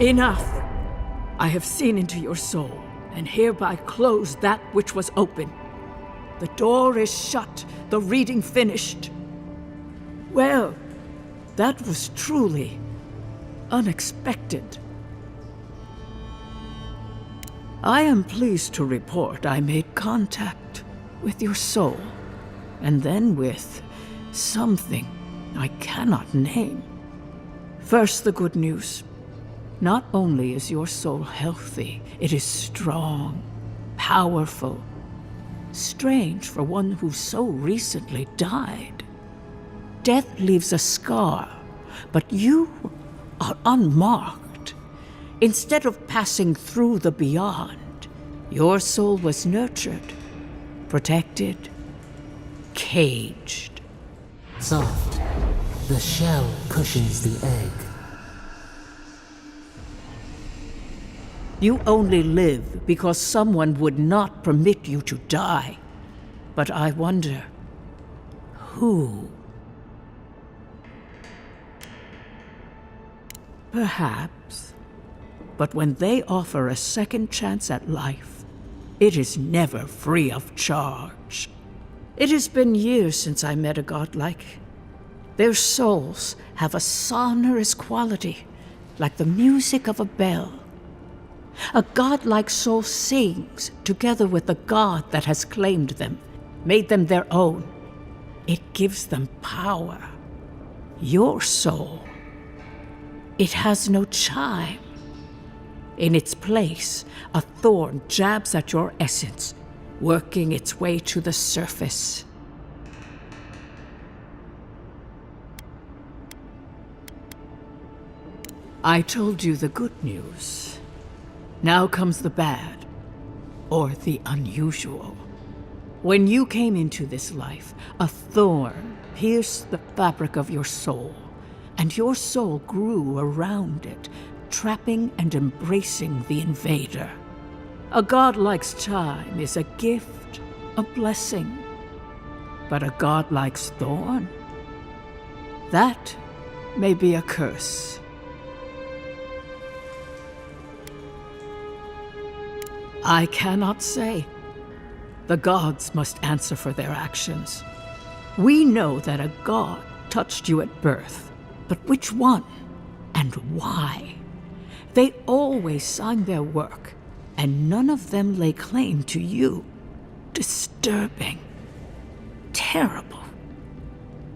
Enough! I have seen into your soul, and hereby close that which was open. The door is shut, the reading finished. Well, that was truly unexpected. I am pleased to report I made contact with your soul, and then with something I cannot name. First, the good news. Not only is your soul healthy, it is strong, powerful. Strange for one who so recently died. Death leaves a scar, but you are unmarked. Instead of passing through the beyond, your soul was nurtured, protected, caged. Soft. The shell cushions the egg. You only live because someone would not permit you to die. But I wonder, who? Perhaps. But when they offer a second chance at life, it is never free of charge. It has been years since I met a godlike. Their souls have a sonorous quality, like the music of a bell. A godlike soul sings together with the god that has claimed them, made them their own. It gives them power. Your soul, it has no chime. In its place, a thorn jabs at your essence, working its way to the surface. I told you the good news. Now comes the bad, or the unusual. When you came into this life, a thorn pierced the fabric of your soul, and your soul grew around it, trapping and embracing the invader. A godlike's time is a gift, a blessing. But a godlike's thorn? That may be a curse. I cannot say. The gods must answer for their actions. We know that a god touched you at birth, but which one and why? They always signed their work, and none of them lay claim to you. Disturbing. Terrible.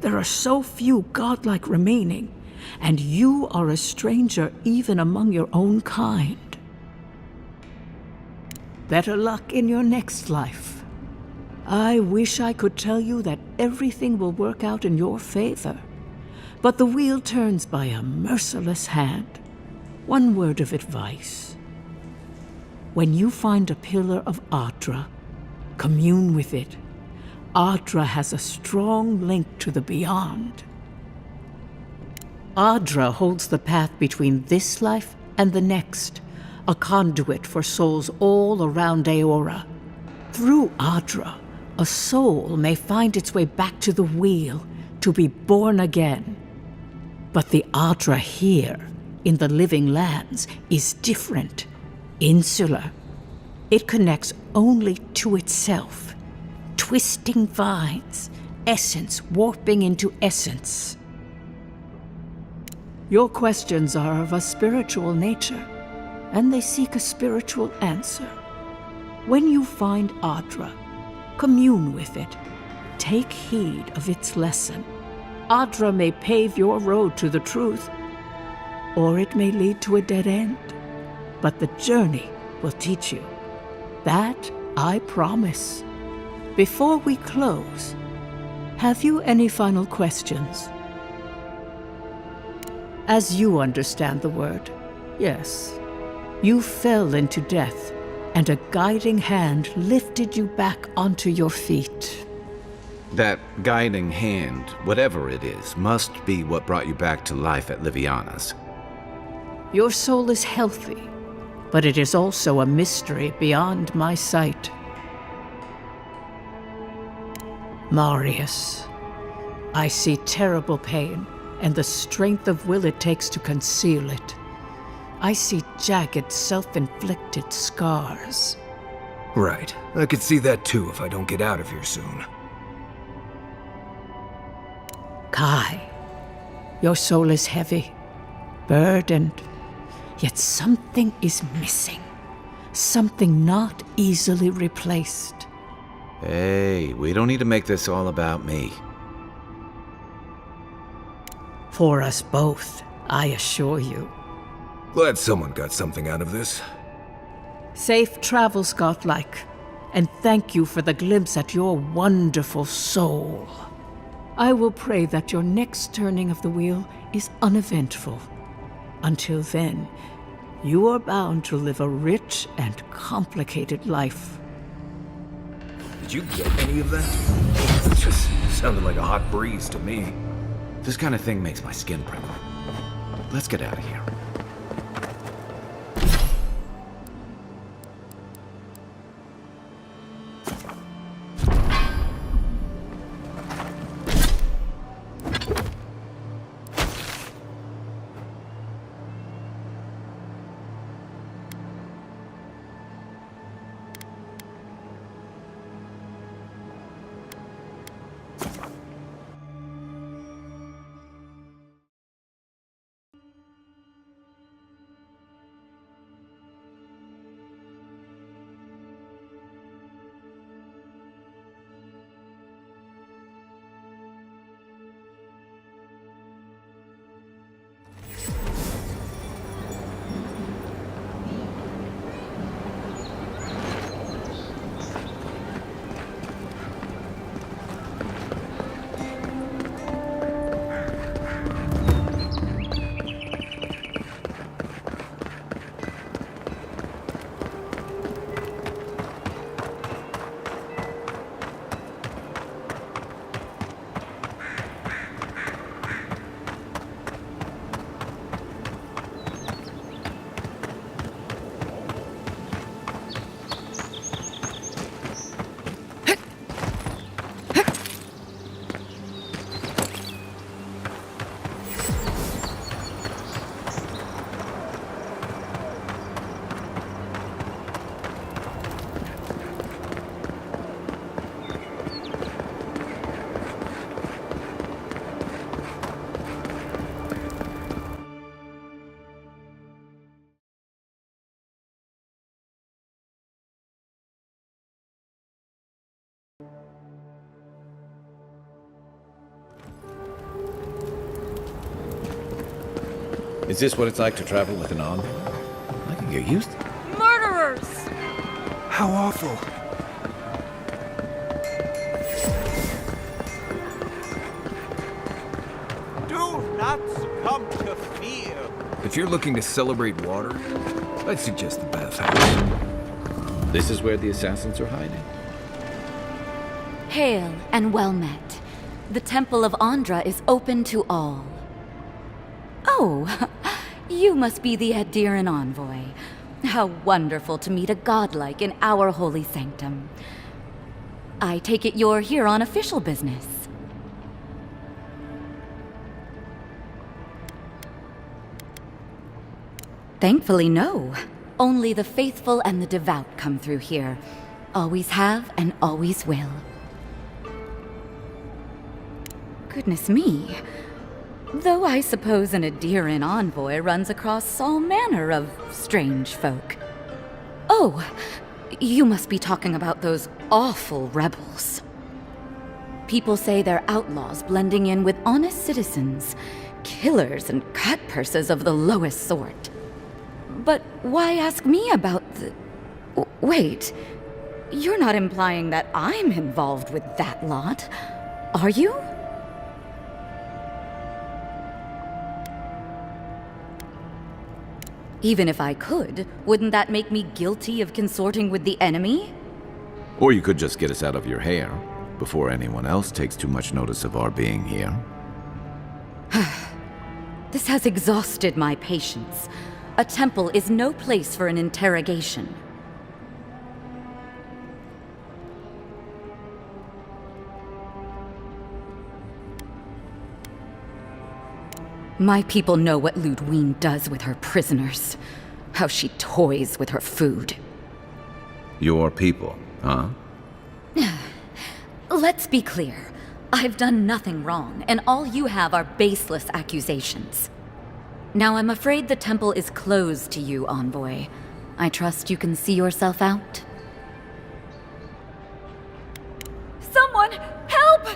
There are so few godlike remaining, and you are a stranger even among your own kind. Better luck in your next life. I wish I could tell you that everything will work out in your favor, but the wheel turns by a merciless hand. One word of advice. When you find a pillar of Adra, commune with it. Adra has a strong link to the beyond. Adra holds the path between this life and the next, a conduit for souls all around Eora. Through Adra, a soul may find its way back to the wheel to be born again. But the Adra here, in the living lands, is different, insular. It connects only to itself. Twisting vines, essence warping into essence. Your questions are of a spiritual nature, and they seek a spiritual answer. When you find Adra, commune with it. Take heed of its lesson. Adra may pave your road to the truth, or it may lead to a dead end. But the journey will teach you. That I promise. Before we close, have you any final questions? As you understand the word, yes. You fell into death, and a guiding hand lifted you back onto your feet. That guiding hand, whatever it is, must be what brought you back to life at Liviana's. Your soul is healthy, but it is also a mystery beyond my sight. Marius, I see terrible pain and the strength of will it takes to conceal it. I see jagged, self-inflicted scars. Right. I could see that too if I don't get out of here soon. Kai, your soul is heavy, burdened, yet something is missing. Something not easily replaced. Hey, we don't need to make this all about me. For us both, I assure you. Glad someone got something out of this. Safe travels, godlike, and thank you for the glimpse at your wonderful soul. I will pray that your next turning of the wheel is uneventful. Until then, you are bound to live a rich and complicated life. Did you get any of that? It just sounded like a hot breeze to me. This kind of thing makes my skin prickle. Let's get out of here. Is this what it's like to travel with an envoy? I can get used to it. Murderers! How awful. Do not succumb to fear. If you're looking to celebrate water, I'd suggest the bathhouse. This is where the assassins are hiding? Hail and well met. The Temple of Andra is open to all. Oh, you must be the Adiran envoy. How wonderful to meet a godlike in our holy sanctum. I take it you're here on official business. Thankfully, no. Only the faithful and the devout come through here. Always have and always will. Goodness me. Though I suppose an Adiran envoy runs across all manner of strange folk. Oh, you must be talking about those awful rebels. People say they're outlaws blending in with honest citizens, killers and cutpurses of the lowest sort. But why ask me about the... Wait, you're not implying that I'm involved with that lot, are you? Even if I could, wouldn't that make me guilty of consorting with the enemy? Or you could just get us out of your hair before anyone else takes too much notice of our being here. This has exhausted my patience. A temple is no place for an interrogation. My people know what Ludwine does with her prisoners. How she toys with her food. Your people, huh? Let's be clear. I've done nothing wrong, and all you have are baseless accusations. Now I'm afraid the temple is closed to you, envoy. I trust you can see yourself out. Someone, help!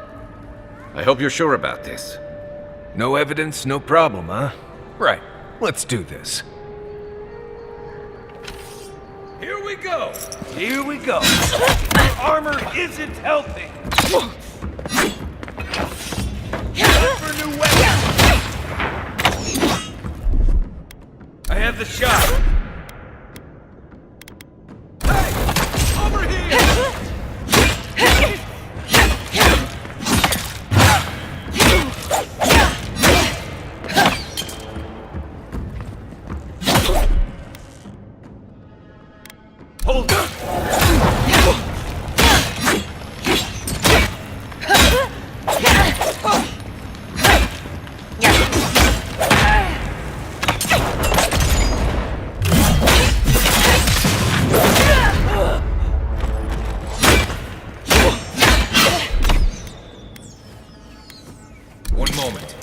I hope you're sure about this. No evidence, no problem, huh? Right. Let's do this. Here we go. Here we go. Your armor isn't healthy. Time for new weapons. I have the shot. Hey! Over here! Hold on! One moment.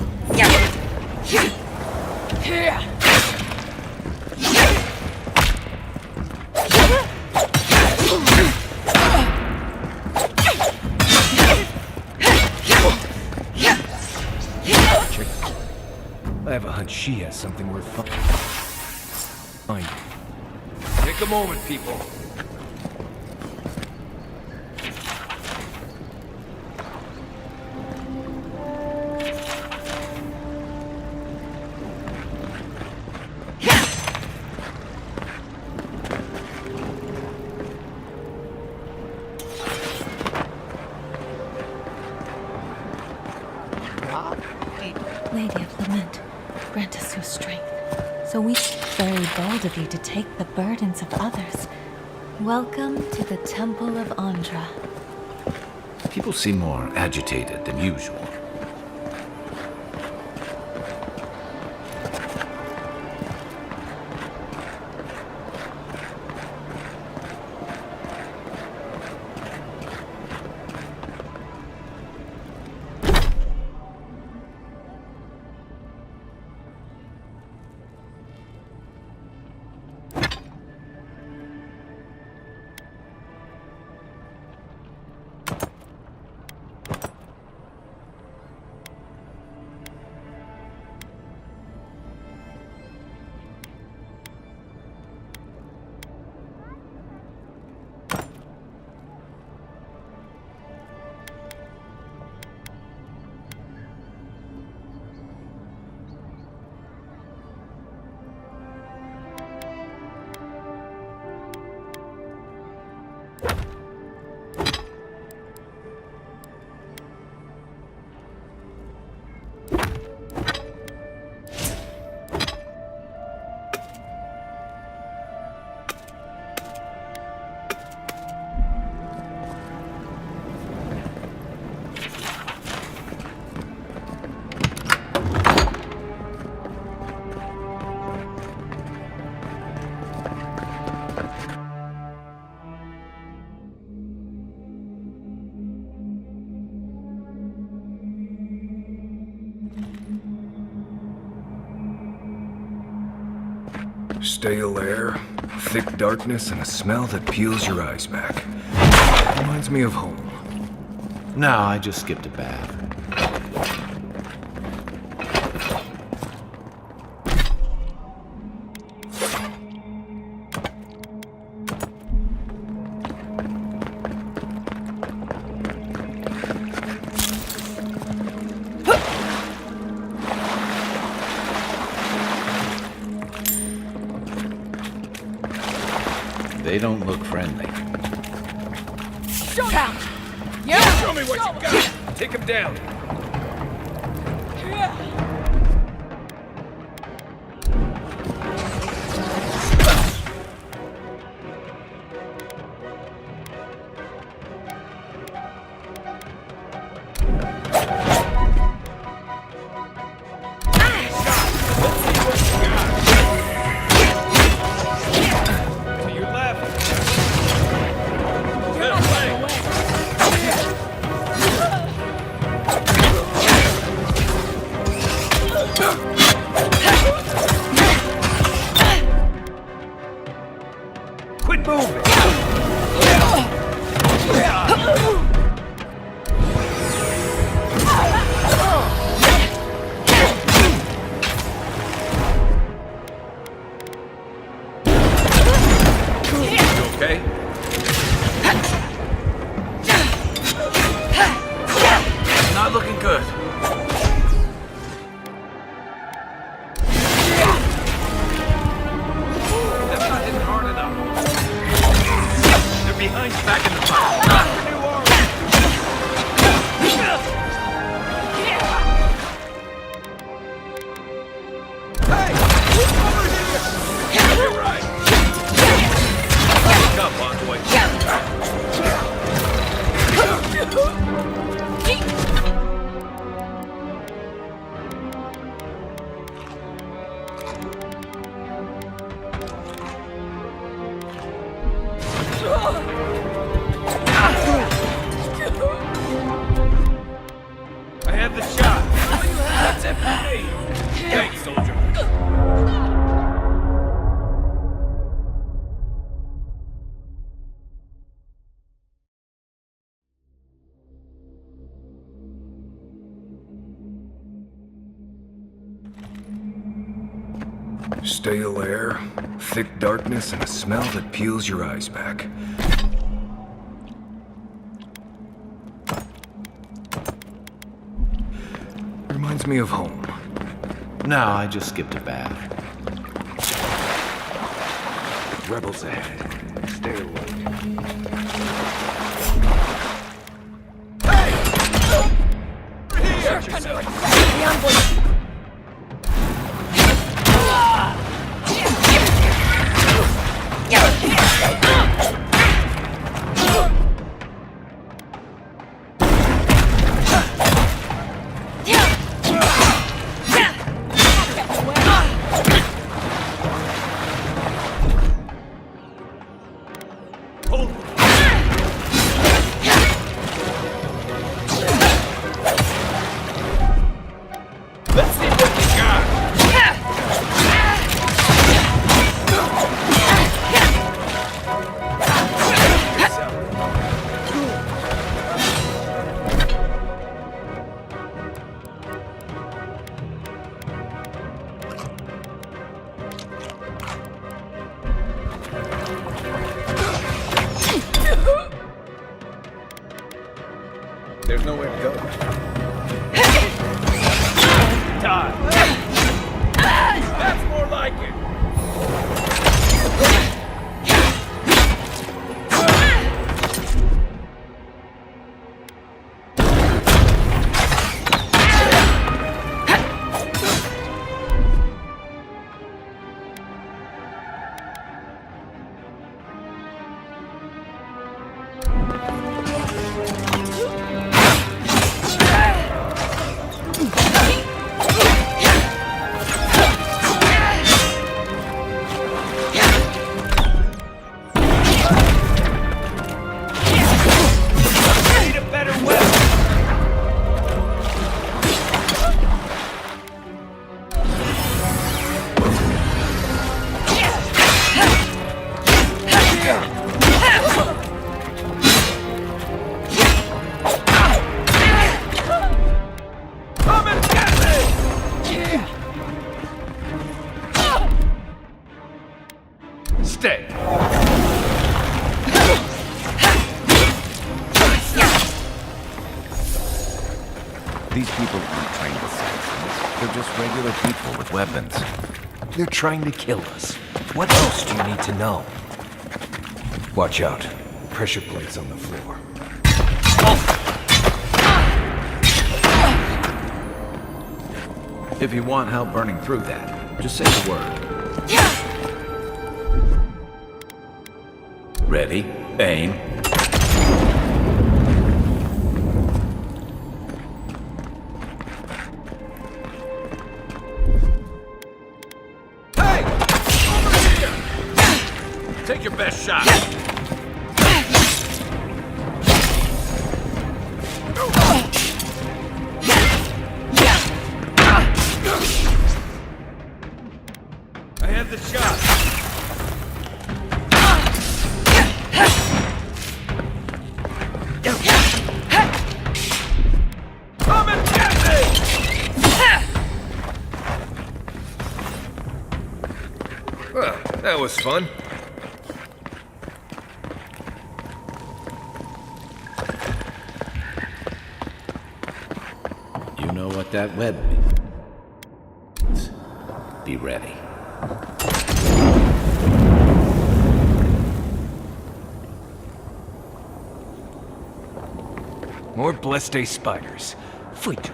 I have a hunch she has something worth finding. Take a moment, people. Lady of Lament, grant us your strength, so we very bold of you to take the burdens of others. Welcome to the Temple of Andra. People seem more agitated than usual. Stale air, thick darkness, and a smell that peels your eyes back. Reminds me of home. No, I just skipped a bath. They don't look friendly. Showdown! Yeah! Show me what you got! Take him down! Stale air, thick darkness, and a smell that peels your eyes back. Reminds me of home. No, I just skipped a bath. Rebels ahead. Stay away. Search yourself. The envoy. There's nowhere to go. Die. That's more like it. Stay. These people aren't trained assassins. They're just regular people with weapons. They're trying to kill us. What else do you need to know? Watch out. Pressure plates on the floor. If you want help burning through that, just say the word. Ready, aim. Hey! Over here! Take your best shot. I have the shot. Come and get me! Well, that was fun. You know what that web means. Be ready. More Blessed spiders. Fleet.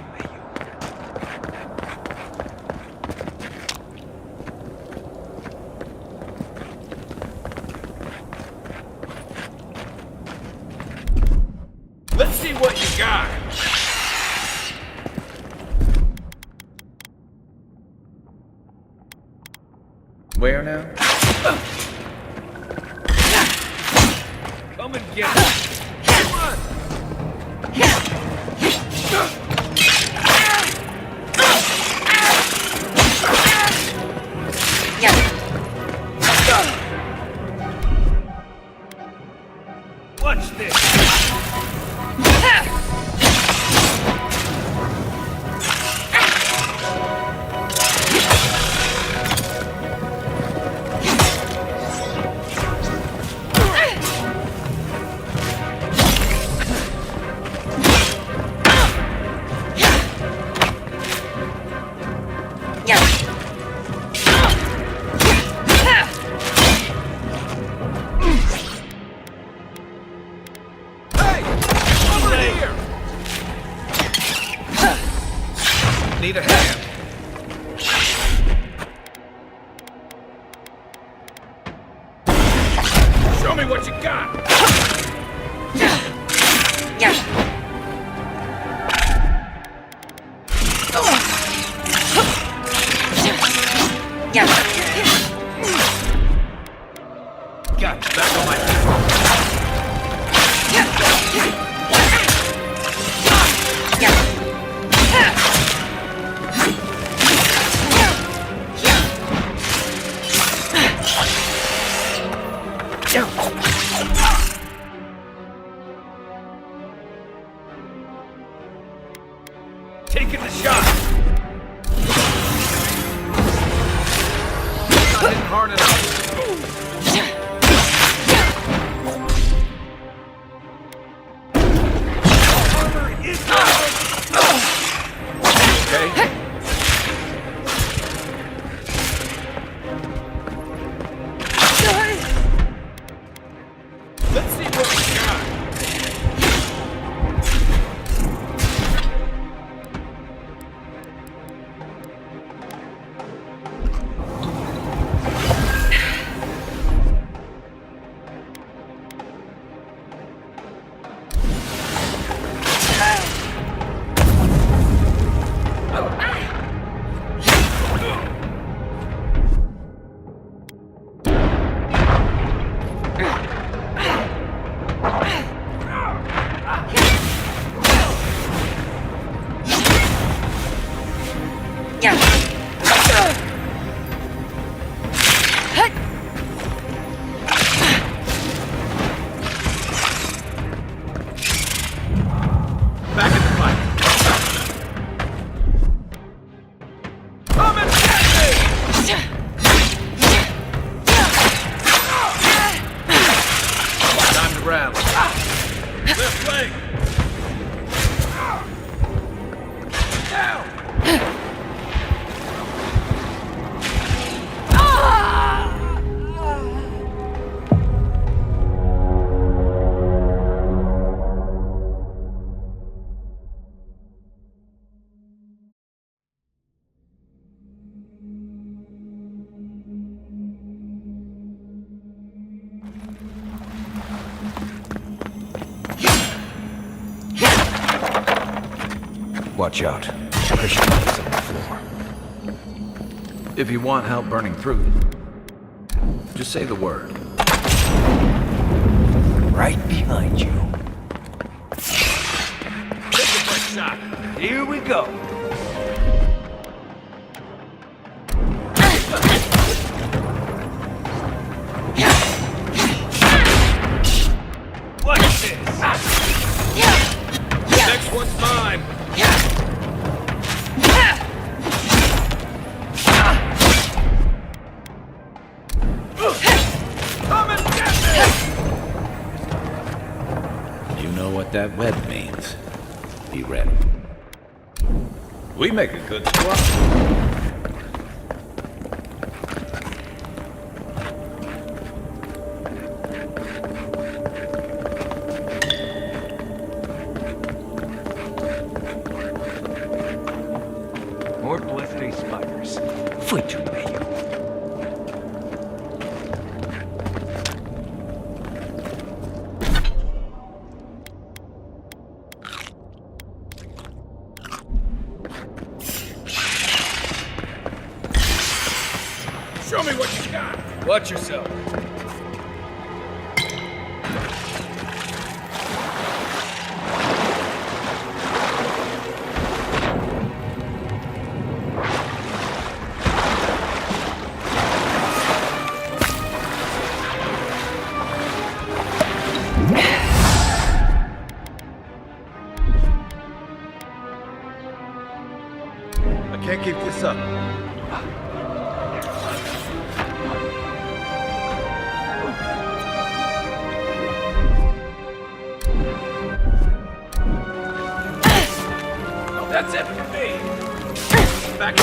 Let's see what you got. Where now? Come and get it. Come on. Watch this. Need a hand. Show me what you got. Got it. Back on my feet. Taking the shot. Not hitting hard enough. Armor is down. Okay. Let's see what we got. Watch out. Pressure points on the floor. If you want help burning through them, just say the word. Right behind you. Take the first shot. Here we go. What's this? Next one's mine. Come and get me! You know what that web means. Be ready. We make a good squad. More bloodthirsty spiders. Fight to me. Show me what you got. Watch yourself. I can't keep this up. That's it for me. Back.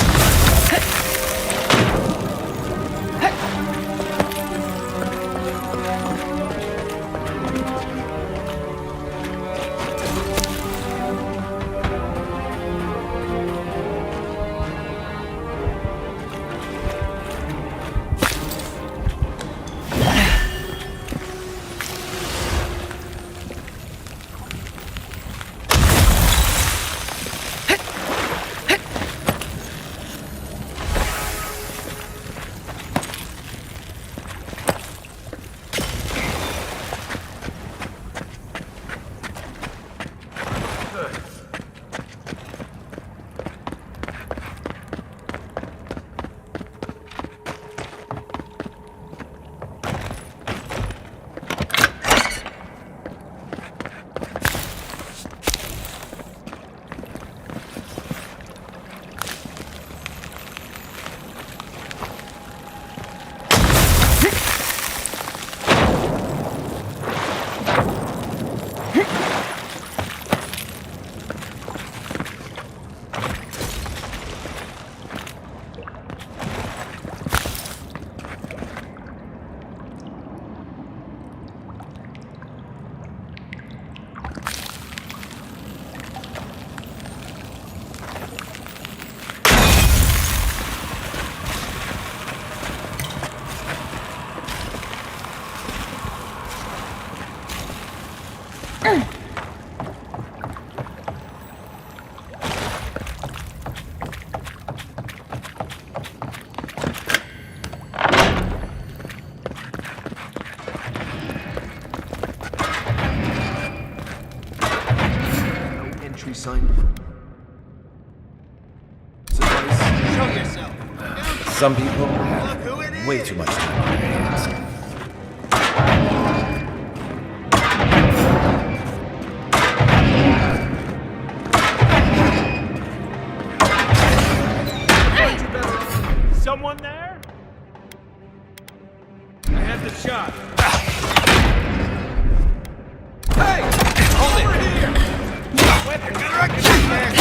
Entry sign. Show yourself. Some people have way too much time on their hands. Someone there? I have the shot. Hey! Hold it! Here! Weapon directed there!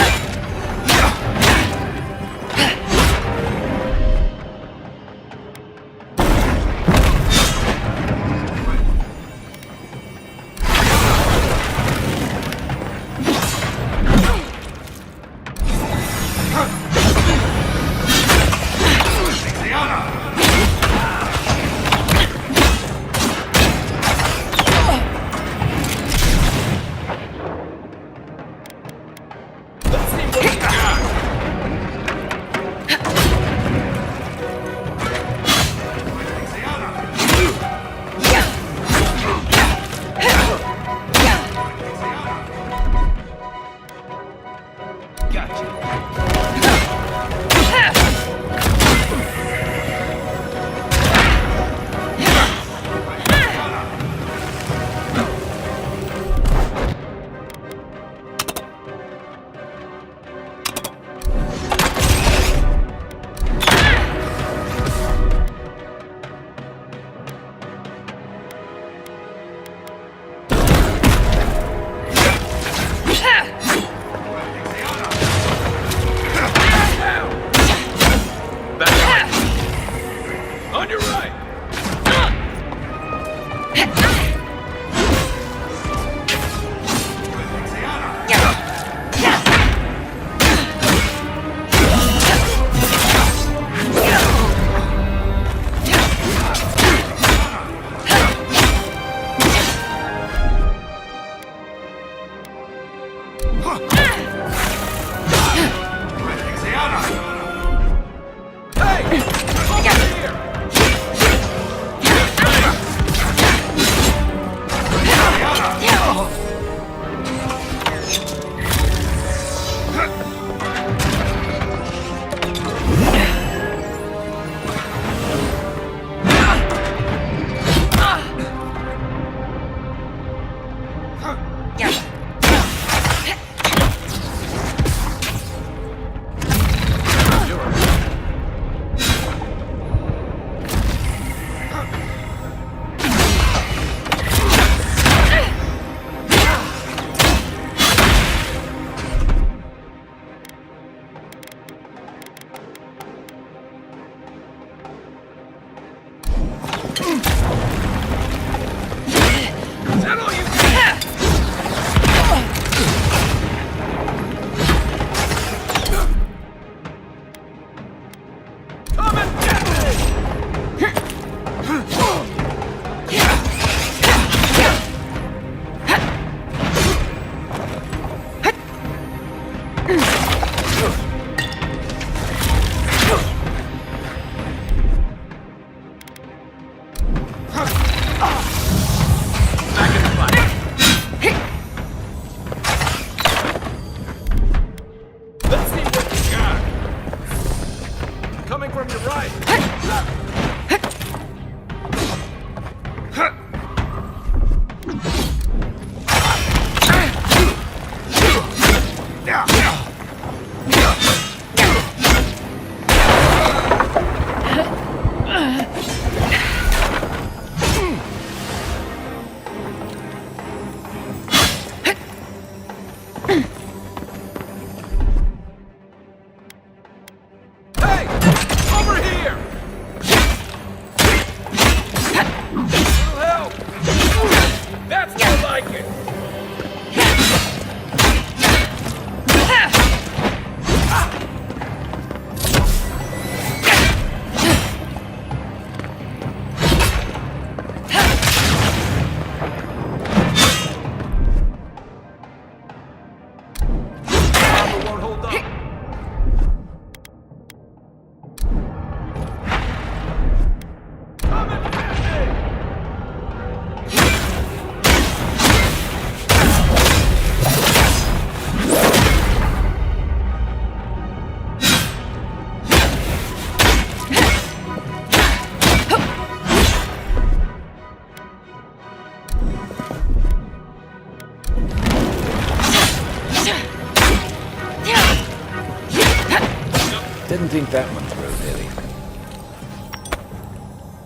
think that one through, did he?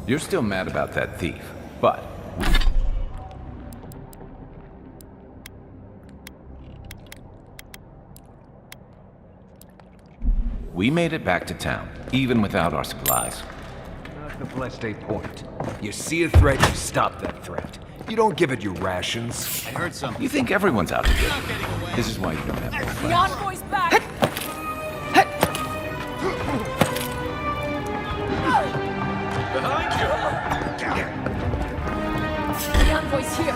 You're still mad about that thief, but... we made it back to town, even without our supplies. Not the blessed point. You see a threat, you stop that threat. You don't give it your rations. I heard something. You think everyone's out to get you. This is why you don't have more The friends. envoy's back! Behind you! The envoy's here!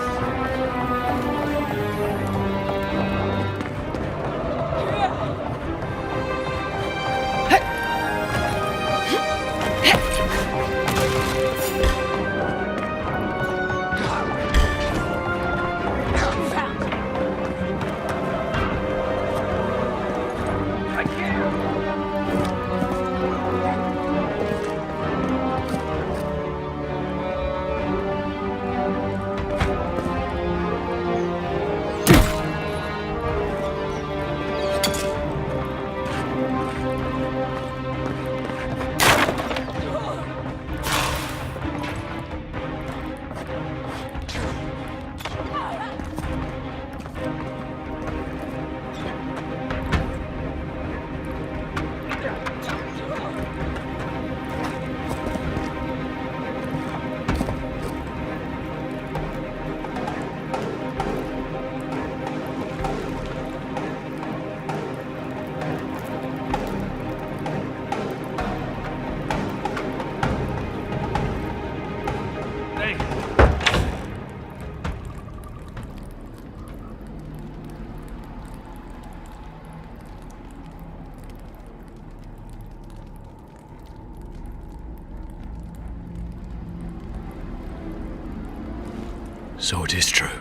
So it is true.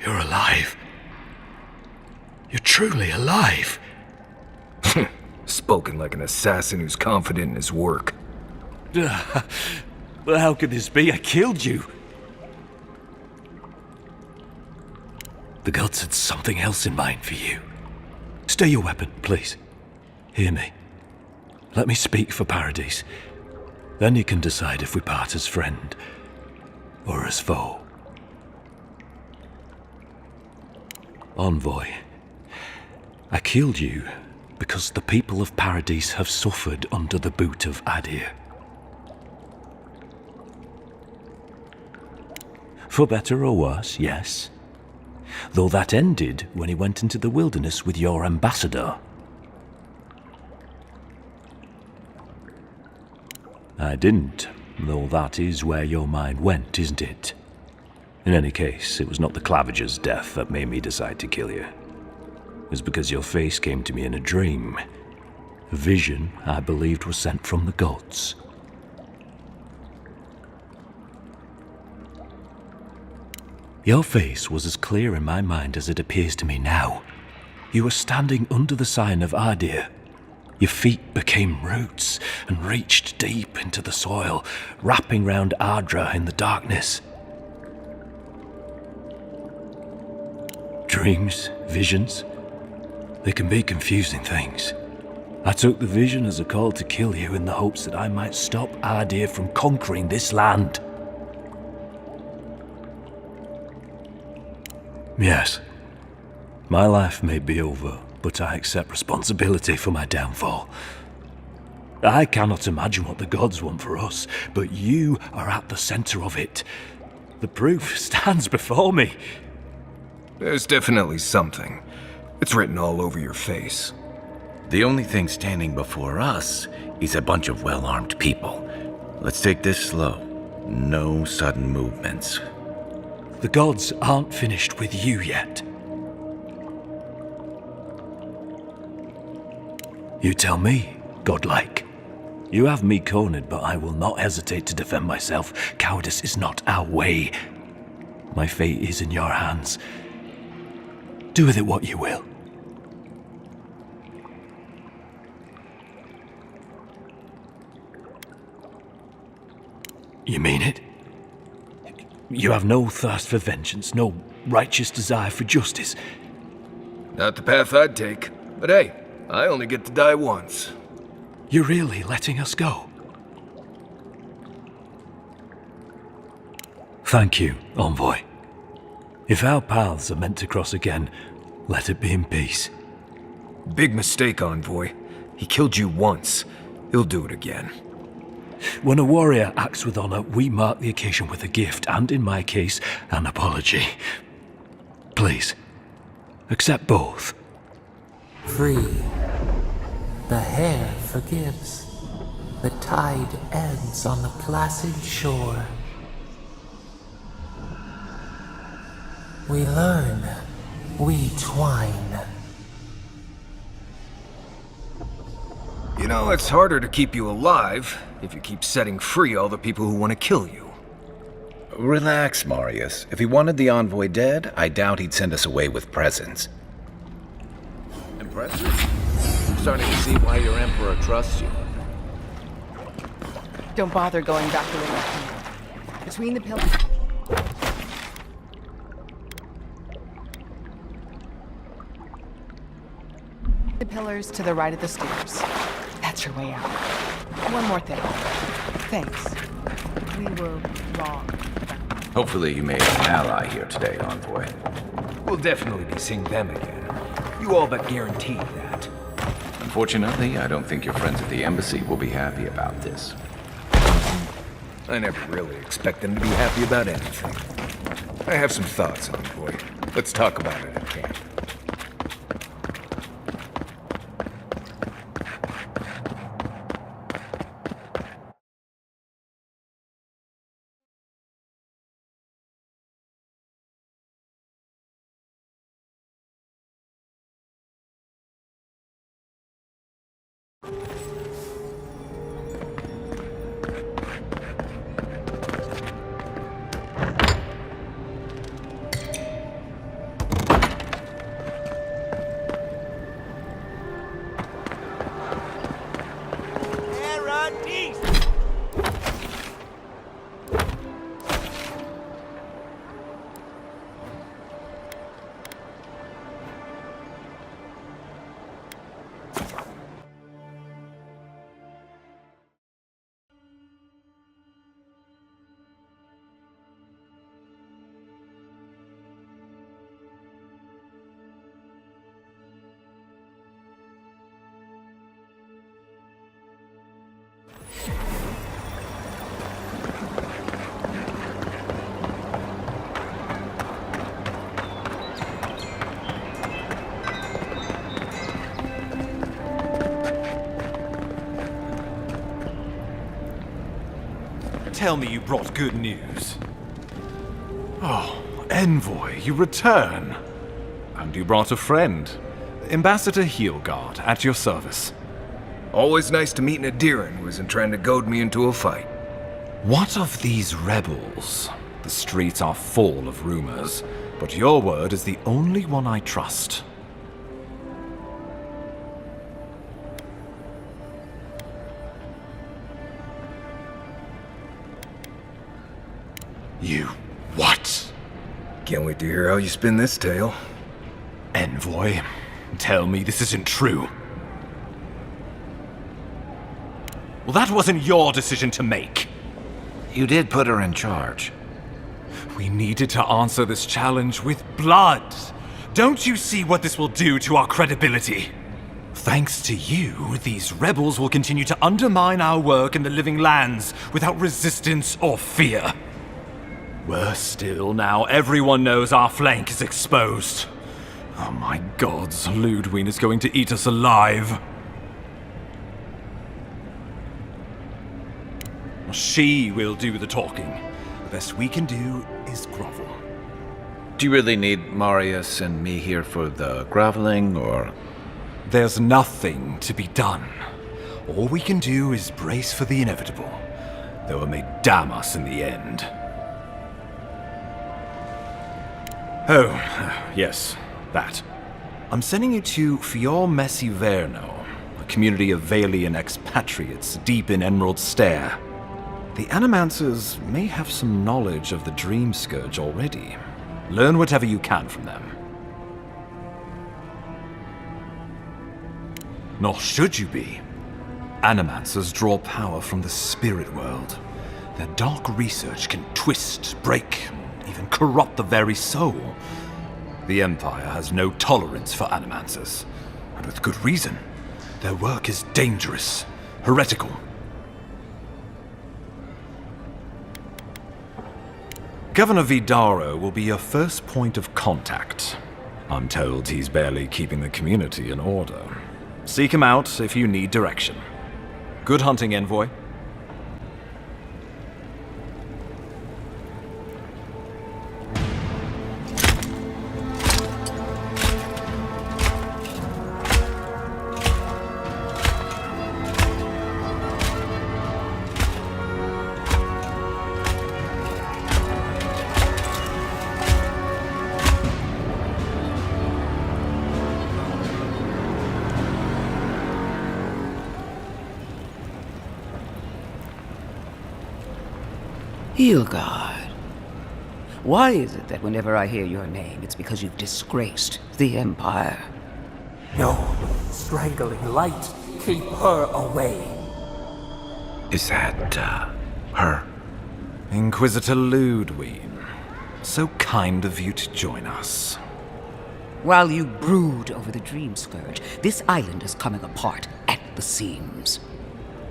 You're alive. You're truly alive. Spoken like an assassin who's confident in his work. But how could this be? I killed you. The gods had something else in mind for you. Stay your weapon, please. Hear me. Let me speak for Paradise. Then you can decide if we part as friend or as foe. Envoy, I killed you because the people of Paradise have suffered under the boot of Adir. For better or worse, yes. Though that ended when he went into the wilderness with your ambassador. I didn't, though that is where your mind went, isn't it? In any case, it was not the Clavager's death that made me decide to kill you. It was because your face came to me in a dream. A vision I believed was sent from the gods. Your face was as clear in my mind as it appears to me now. You were standing under the sign of Adir. Your feet became roots and reached deep into the soil, wrapping round Ardra in the darkness. Dreams, visions, they can be confusing things. I took the vision as a call to kill you in the hopes that I might stop Adir from conquering this land. Yes, my life may be over, but I accept responsibility for my downfall. I cannot imagine what the gods want for us, but you are at the center of it. The proof stands before me. There's definitely something. It's written all over your face. The only thing standing before us is a bunch of well-armed people. Let's take this slow. No sudden movements. The gods aren't finished with you yet. You tell me, godlike. You have me cornered, but I will not hesitate to defend myself. Cowardice is not our way. My fate is in your hands. Do with it what you will. You mean it? You have no thirst for vengeance, no righteous desire for justice. Not the path I'd take. But hey, I only get to die once. You're really letting us go? Thank you, Envoy. If our paths are meant to cross again, let it be in peace. Big mistake, Envoy. He killed you once. He'll do it again. When a warrior acts with honor, we mark the occasion with a gift, and in my case, an apology. Please, accept both. Free. The hair forgives. The tide ebbs on the placid shore. We learn. We twine. You know, it's harder to keep you alive if you keep setting free all the people who want to kill you. Relax, Marius. If he wanted the envoy dead, I doubt he'd send us away with presents. Impressive. I'm starting to see why your emperor trusts you. Don't bother going back the way you came. Between the pillars. The pillars to the right of the stairs. That's your way out. One more thing. Thanks. We were wrong. Hopefully you made an ally here today, envoy. We'll definitely be seeing them again. You all but guaranteed that. Unfortunately, I don't think your friends at the embassy will be happy about this. I never really expect them to be happy about anything. I have some thoughts, envoy. Let's talk about it at camp. Tell me you brought good news. Oh, Envoy, you return. And you brought a friend. Ambassador Heelguard, at your service. Always nice to meet an Adiran who isn't trying to goad me into a fight. What of these rebels? The streets are full of rumors, but your word is the only one I trust. You what? Can't wait to hear how you spin this tale. Envoy, tell me this isn't true. Well, that wasn't your decision to make. You did put her in charge. We needed to answer this challenge with blood. Don't you see what this will do to our credibility? Thanks to you, these rebels will continue to undermine our work in the Living Lands without resistance or fear. Worse still, now everyone knows our flank is exposed. Oh my gods, Ludwig is going to eat us alive. She will do the talking. The best we can do is grovel. Do you really need Marius and me here for the groveling, or...? There's nothing to be done. All we can do is brace for the inevitable, though it may damn us in the end. Oh, yes, that. I'm sending you to Fior Messiverno, a community of Valian expatriates deep in Emerald Stair. The Animancers may have some knowledge of the Dream Scourge already. Learn whatever you can from them. Nor should you be. Animancers draw power from the spirit world. Their dark research can twist, break, and even corrupt the very soul. The Empire has no tolerance for animancers, and with good reason. Their work is dangerous, heretical. Governor Vidaro will be your first point of contact. I'm told he's barely keeping the community in order. Seek him out if you need direction. Good hunting, Envoy. Hilgard, why is it that whenever I hear your name, it's because you've disgraced the Empire? No, strangling light. Keep her away. Is that, her? Inquisitor Ludwig. So kind of you to join us. While you brood over the Dream Scourge, this island is coming apart at the seams.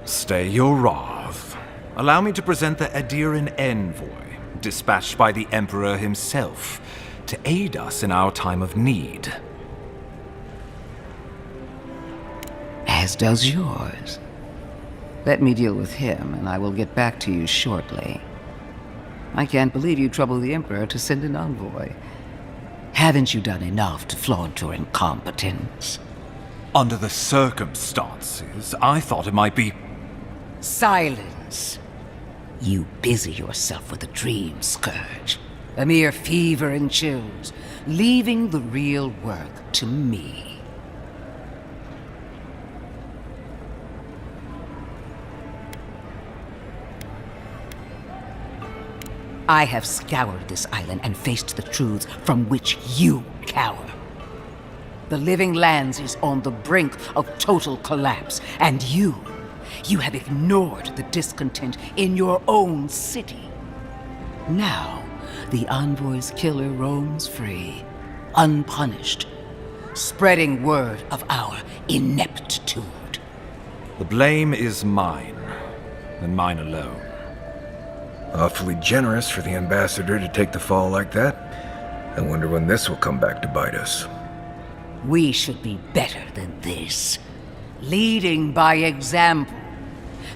Stay your wrath. Allow me to present the Adiran Envoy, dispatched by the Emperor himself, to aid us in our time of need. As does yours. Let me deal with him, and I will get back to you shortly. I can't believe you troubled the Emperor to send an envoy. Haven't you done enough to flaunt your incompetence? Under the circumstances, I thought it might be... Silence! You busy yourself with the Dream Scourge. A mere fever and chills, leaving the real work to me. I have scoured this island and faced the truths from which you cower. The Living Lands is on the brink of total collapse, and you have ignored the discontent in your own city. Now, the Envoy's killer roams free, unpunished, spreading word of our ineptitude. The blame is mine, and mine alone. Awfully generous for the ambassador to take the fall like that. I wonder when this will come back to bite us. We should be better than this. Leading by example.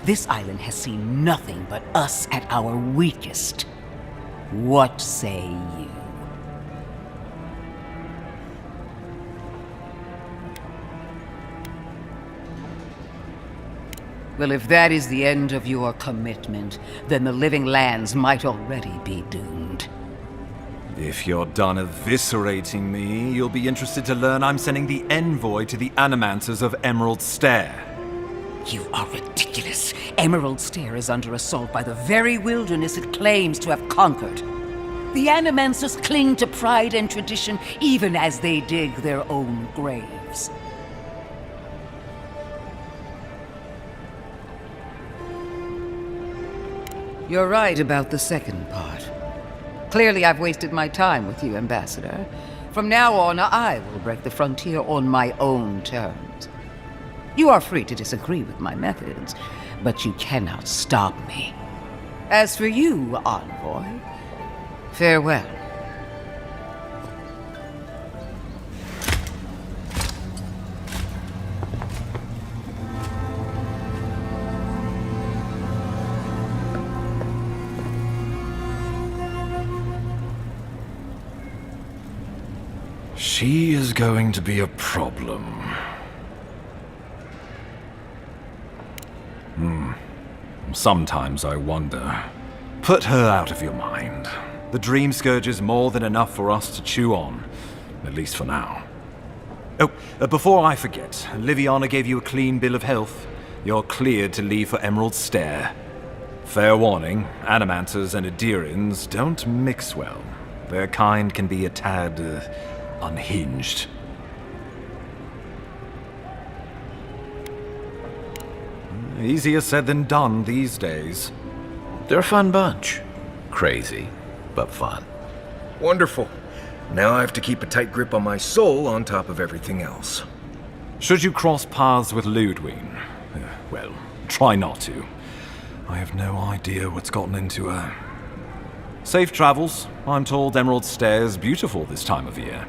This island has seen nothing but us at our weakest. What say you? Well, if that is the end of your commitment, then the Living Lands might already be doomed. If you're done eviscerating me, you'll be interested to learn I'm sending the envoy to the Animancers of Emerald Stair. You are ridiculous. Emerald Stair is under assault by the very wilderness it claims to have conquered. The Animancers cling to pride and tradition even as they dig their own graves. You're right about the second part. Clearly I've wasted my time with you, Ambassador. From now on, I will break the frontier on my own terms. You are free to disagree with my methods, but you cannot stop me. As for you, Envoy, farewell. She is going to be a problem. Sometimes I wonder. Put her out of your mind. The Dream Scourge is more than enough for us to chew on. At least for now. Oh, before I forget, Liviana gave you a clean bill of health. You're cleared to leave for Emerald Stair. Fair warning, Animancers and Adirans don't mix well. Their kind can be a tad, unhinged. Easier said than done these days. They're a fun bunch. Crazy, but fun. Wonderful. Now I have to keep a tight grip on my soul on top of everything else. Should you cross paths with Ludwig, well, try not to. I have no idea what's gotten into her. Safe travels. I'm told Emerald Stair's beautiful this time of year.